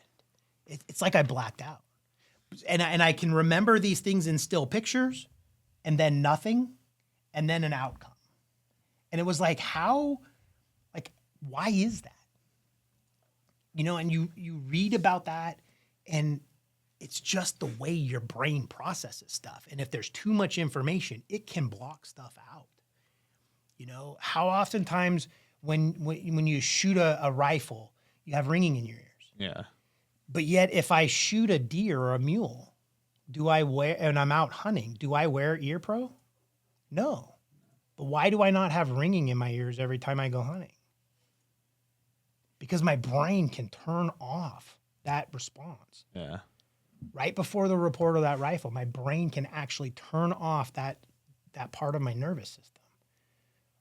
It's like I blacked out. And I can remember these things in still pictures and then nothing and then an outcome. And it was like, why is that? And you read about that and it's just the way your brain processes stuff. And if there's too much information, it can block stuff out. How oftentimes when you shoot a rifle, you have ringing in your ears. Yeah. But yet if I shoot a deer or a mule, and I'm out hunting, do I wear ear pro? No. But why do I not have ringing in my ears every time I go hunting? Because my brain can turn off that response. Yeah. Right before the report of that rifle, my brain can actually turn off that part of my nervous system.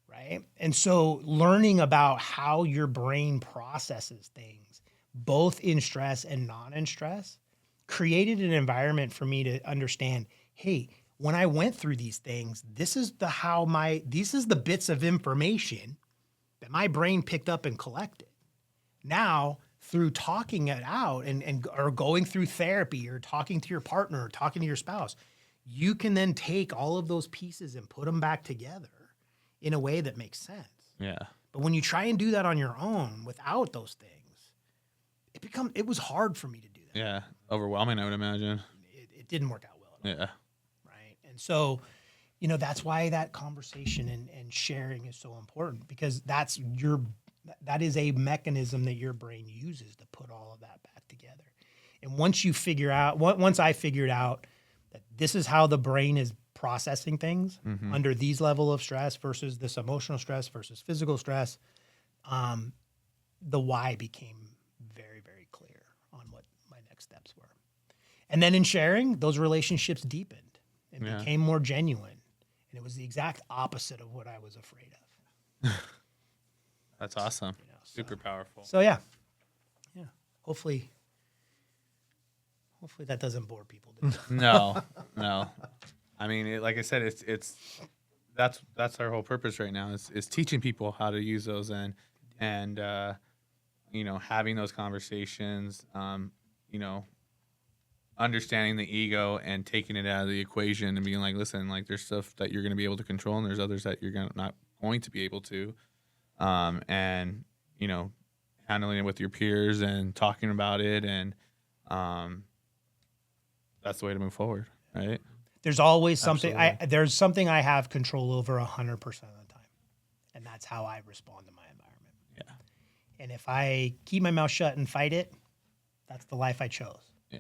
Right? And so learning about how your brain processes things, both in stress and not in stress, created an environment for me to understand, hey, when I went through these things, this is the bits of information that my brain picked up and collected. Now, through talking it out or going through therapy or talking to your partner or talking to your spouse, you can then take all of those pieces and put them back together in a way that makes sense. Yeah. But when you try and do that on your own without those things, it was hard for me to do that. Yeah. Overwhelming, I would imagine. It didn't work out well at all. Yeah. Right. And so, that's why that conversation and sharing is so important, because that is a mechanism that your brain uses to put all of that back together. And once I figured out that this is how the brain is processing things under these level of stress versus this emotional stress versus physical stress, the why became very, very clear on what my next steps were. And then in sharing, those relationships deepened and Yeah. became more genuine. And it was the exact opposite of what I was afraid of. That's awesome. So- Super powerful. So yeah. Hopefully that doesn't bore people. No. I mean, like I said, it's that's our whole purpose right now is teaching people how to use those and having those conversations, understanding the ego and taking it out of the equation and being like, listen, like there's stuff that you're going to be able to control and there's others that you're not going to be able to, and handling it with your peers and talking about it, and that's the way to move forward, right? There's always something Absolutely. there's something I have control over 100% of the time. And that's how I respond to my environment. Yeah. And if I keep my mouth shut and fight it, that's the life I chose. Yeah.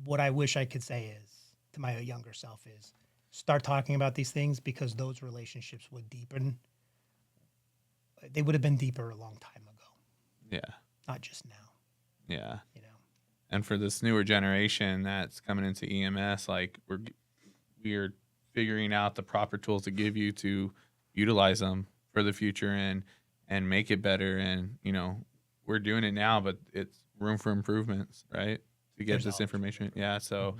What I wish I could say is to my younger self is start talking about these things, because those relationships would deepen. They would have been deeper a long time ago, Yeah. not just now. Yeah. You know, And for this newer generation that's coming into EMS, like we're figuring out the proper tools to give you to utilize them for the future and make it better. And we're doing it now, but it's room for improvements, right? To get There's this always information. Yeah. So,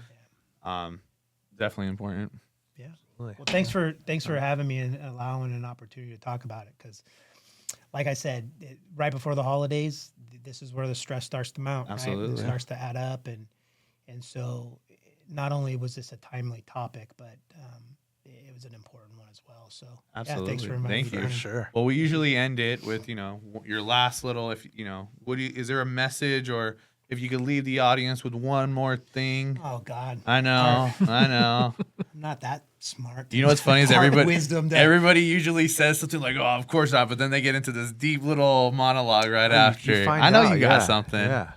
definitely important. yeah. Really. Well, thanks for having me and allowing an opportunity to talk about it. Because, like I said, right before the holidays, this is where the stress starts to mount. Right? Absolutely. It starts to add up, and so not only was this a timely topic, but it was an important one as well. So Absolutely. yeah, thanks for inviting Thank me. you. Brandon. Sure. Well, we usually end it with, your last little, if, is there a message, or if you could leave the audience with one more thing? Oh God, I know. I'm not that smart. You know what's funny is Hard everybody wisdom to- everybody usually says something like, "Oh, of course not," but then they get into this deep little monologue right after. You find I know out, you got yeah, something. Yeah.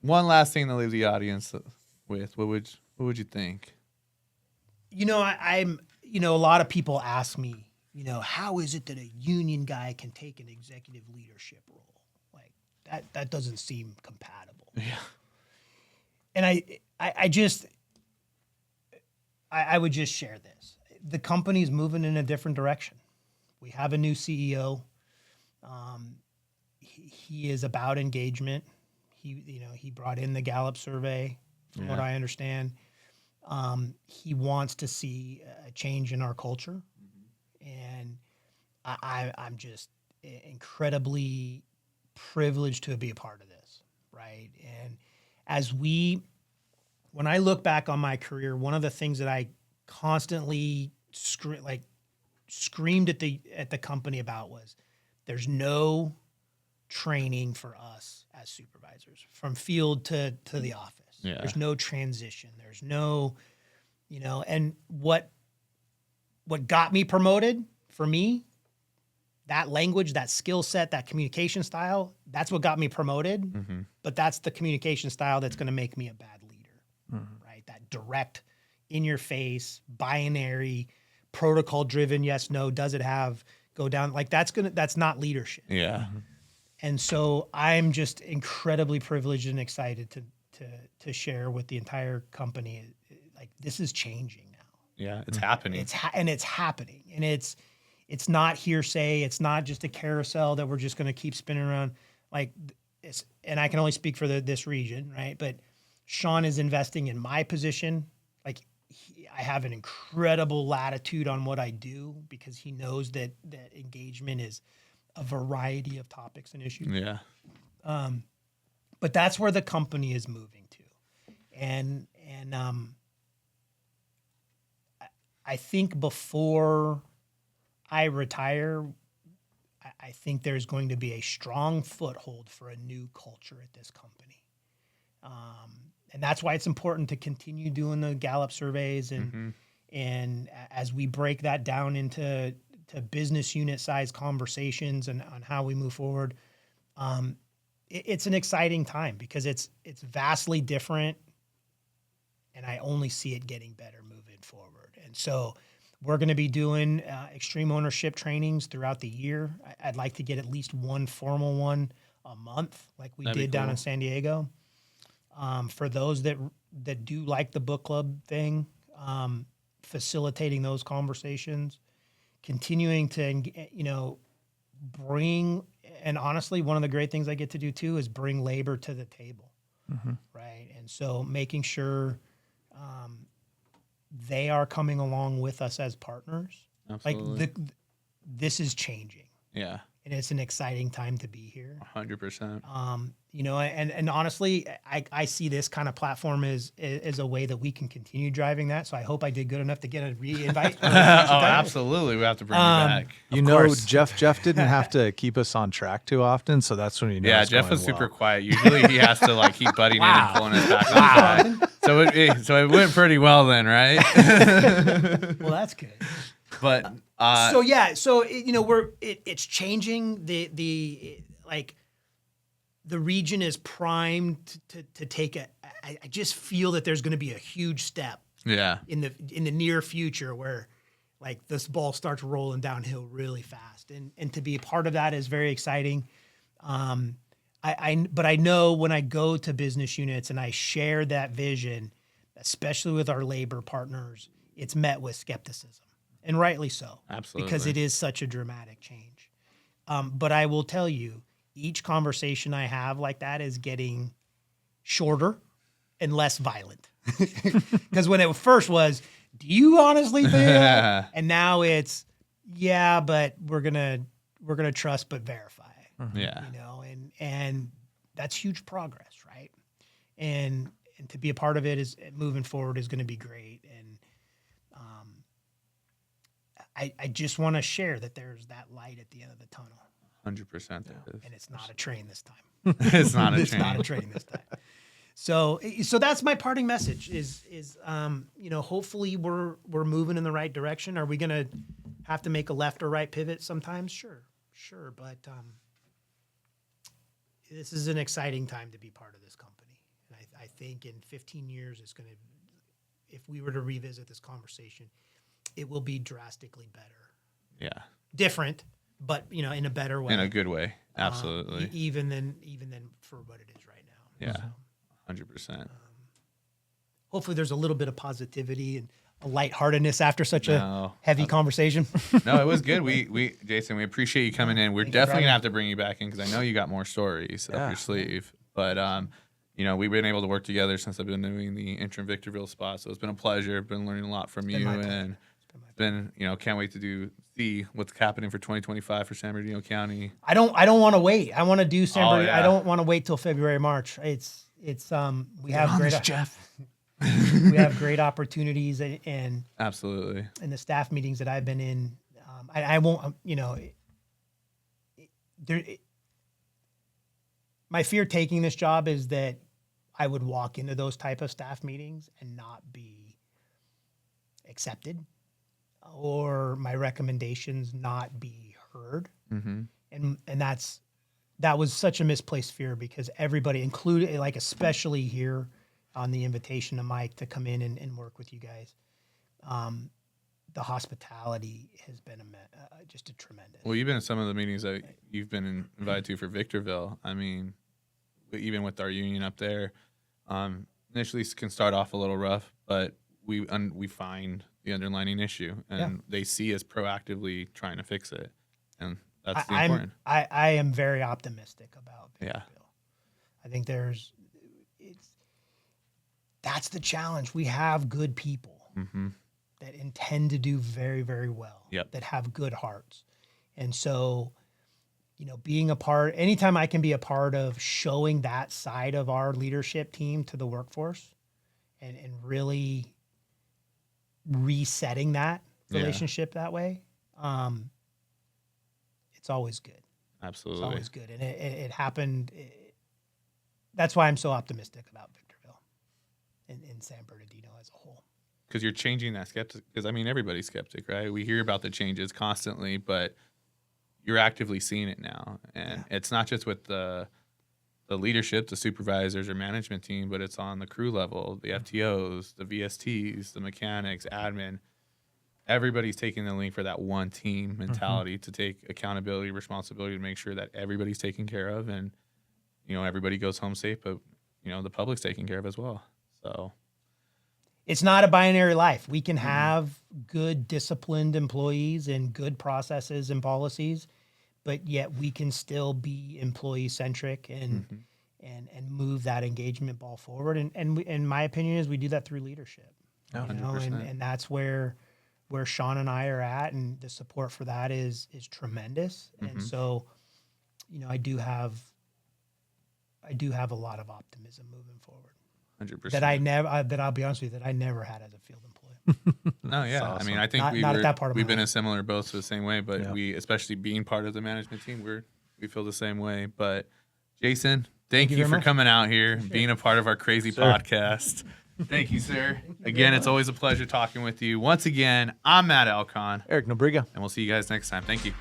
One last thing to leave the audience with. What would you think? I'm a lot of people ask me, how is it that a union guy can take an executive leadership role? Like that doesn't seem compatible. Yeah. And I would just share this. The company's moving in a different direction. We have a new CEO. He is about engagement. He brought in the Gallup survey, from what I understand. He wants to see a change in our culture, and I'm just incredibly privileged to be a part of this, right? And when I look back on my career, one of the things that I constantly screamed at the company about was there's no training for us as supervisors from field to the office. Yeah. There's no transition. There's no, and what got me promoted for me, that language, that skill set, that communication style, that's what got me promoted. Mm-hmm. But that's the communication style that's going to make me a bad leader, right? That direct, in your face, binary, protocol driven, yes, no, does it have, go down, like that's not leadership. Yeah. And so I'm just incredibly privileged and excited to share with the entire company, like this is changing now. Yeah. It's happening. It's happening, and it's not hearsay. It's not just a carousel that we're just going to keep spinning around. Like, and I can only speak for this region, right? But Sean is investing in my position. Like, I have an incredible latitude on what I do because he knows that engagement is a variety of topics and issues. Yeah. But that's where the company is moving to, and I think before I retire, I think there's going to be a strong foothold for a new culture at this company. And that's why it's important to continue doing the Gallup surveys and as we break that down into business unit size conversations and on how we move forward, it's an exciting time because it's vastly different, and I only see it getting better moving forward. And so we're going to be doing extreme ownership trainings throughout the year. I'd like to get at least one formal one a month, like we That'd be did down cool. in San Diego. For those that do like the book club thing, facilitating those conversations, continuing to, bring, and honestly, one of the great things I get to do too is bring labor to the table, right? And so making sure they are coming along with us as partners. Absolutely. Like this is changing, Yeah. and it's an exciting time to be here. 100%. And honestly, I see this kind of platform as a way that we can continue driving that. So I hope I did good enough to get a re-invite. Oh, absolutely. We have to bring you back. Of Jeff didn't have to keep us on track too often, so that's when you know. Yeah, it's Jeff going was super well. quiet. Usually he has to keep butting in and pulling us back on track. So it went pretty well then, right? Well, that's good. But it's changing. The region is primed to take I just feel that there's going to be a huge step Yeah. in the near future where like this ball starts rolling downhill really fast, and to be a part of that is very exciting. But I know when I go to business units and I share that vision, especially with our labor partners, it's met with skepticism, and rightly so. Absolutely. Because it is such a dramatic change. But I will tell you, each conversation I have like that is getting shorter and less violent. Because when it first was, do you honestly think that? And now it's, yeah, but we're gonna trust but verify. Yeah. You know, and that's huge progress, right? And to be a part of it is moving forward is going to be great. And I just want to share that there's that light at the end of the tunnel, 100%. and it's not a train this time. It's not a It's train. not a train this time. So that's my parting message is you know, hopefully we're moving in the right direction. Are we going to have to make a left or right pivot sometimes? Sure. But this is an exciting time to be part of this company. And I think in 15 years, it's going to, if we were to revisit this conversation, it will be drastically better. Yeah. Different, but you know, in a better way. In a good way. Absolutely. Even than for what it is right now. Yeah. So, 100%. hopefully there's a little bit of positivity and a lightheartedness after such a No. heavy conversation. No, it was good. We Jason, we appreciate you coming in. We're Thank you for definitely having gonna me. have to bring you back in because I know you got more stories up your sleeve. But you know, we've been able to work together since I've been doing the interim Victorville spot. So it's been a pleasure. Been learning a lot from you, my pleasure. and it's been, you know, can't wait to see what's happening for 2025 for San Bernardino County. I don't want to wait. I want to do San Bernardino. yeah. I don't want to wait till February, March. It's we have great Jeff. we have great opportunities and Absolutely. in the staff meetings that I've been in. I won't, you know, my fear taking this job is that I would walk into those type of staff meetings and not be accepted, or my recommendations not be heard. Mm-hmm. And that was such a misplaced fear because everybody, including, like, especially here on the invitation to Mike to come in and work with you guys, the hospitality has been just a tremendous. Well, you've been in some of the meetings that you've been invited to for Victorville. I mean, even with our union up there, initially can start off a little rough, but we find the underlying issue, and they see us proactively trying to fix it, and that's the important. I am very optimistic about Victorville. I think that's the challenge. We have good people Mm-hmm. that intend to do very, very well, that have good hearts. And so, you know, being a part, anytime I can be a part of showing that side of our leadership team to the workforce and really resetting that relationship that way, it's always good. Absolutely. It's always good. And it happened. That's why I'm so optimistic about Victorville and San Bernardino as a whole. Because you're changing that skeptic. Because I mean, everybody's skeptic, right? We hear about the changes constantly, but you're actively seeing it now, and it's not just with the leadership, the supervisors or management team, but it's on the crew level, the FTOs, the VSTs, the mechanics, admin. Everybody's taking the lead for that one team mentality to take accountability, responsibility to make sure that everybody's taken care of, and you know, everybody goes home safe, but you know, the public's taken care of as well. So it's not a binary life. We can have good, disciplined employees and good processes and policies, but yet we can still be employee centric and move that engagement ball forward. And we, in my opinion, is we do that through leadership. You know, 100%. and that's where Sean and I are at, and the support for that is tremendous. And so, you know, I do have a lot of optimism moving forward. 100%. That I'll be honest with you, that I never had as a field employee. No, yeah. That's I mean, awesome. I think Not at that part of my we've been life. in similar boats the same way, but Yeah. we, especially being part of the management team, we feel the same way. But Jason, thank you very for much. coming out here, being a part of our crazy podcast. Thank you, sir. Again, it's always a pleasure talking with you. Once again, I'm Matt Alcon, Eric Nobriga. and we'll see you guys next time. Thank you.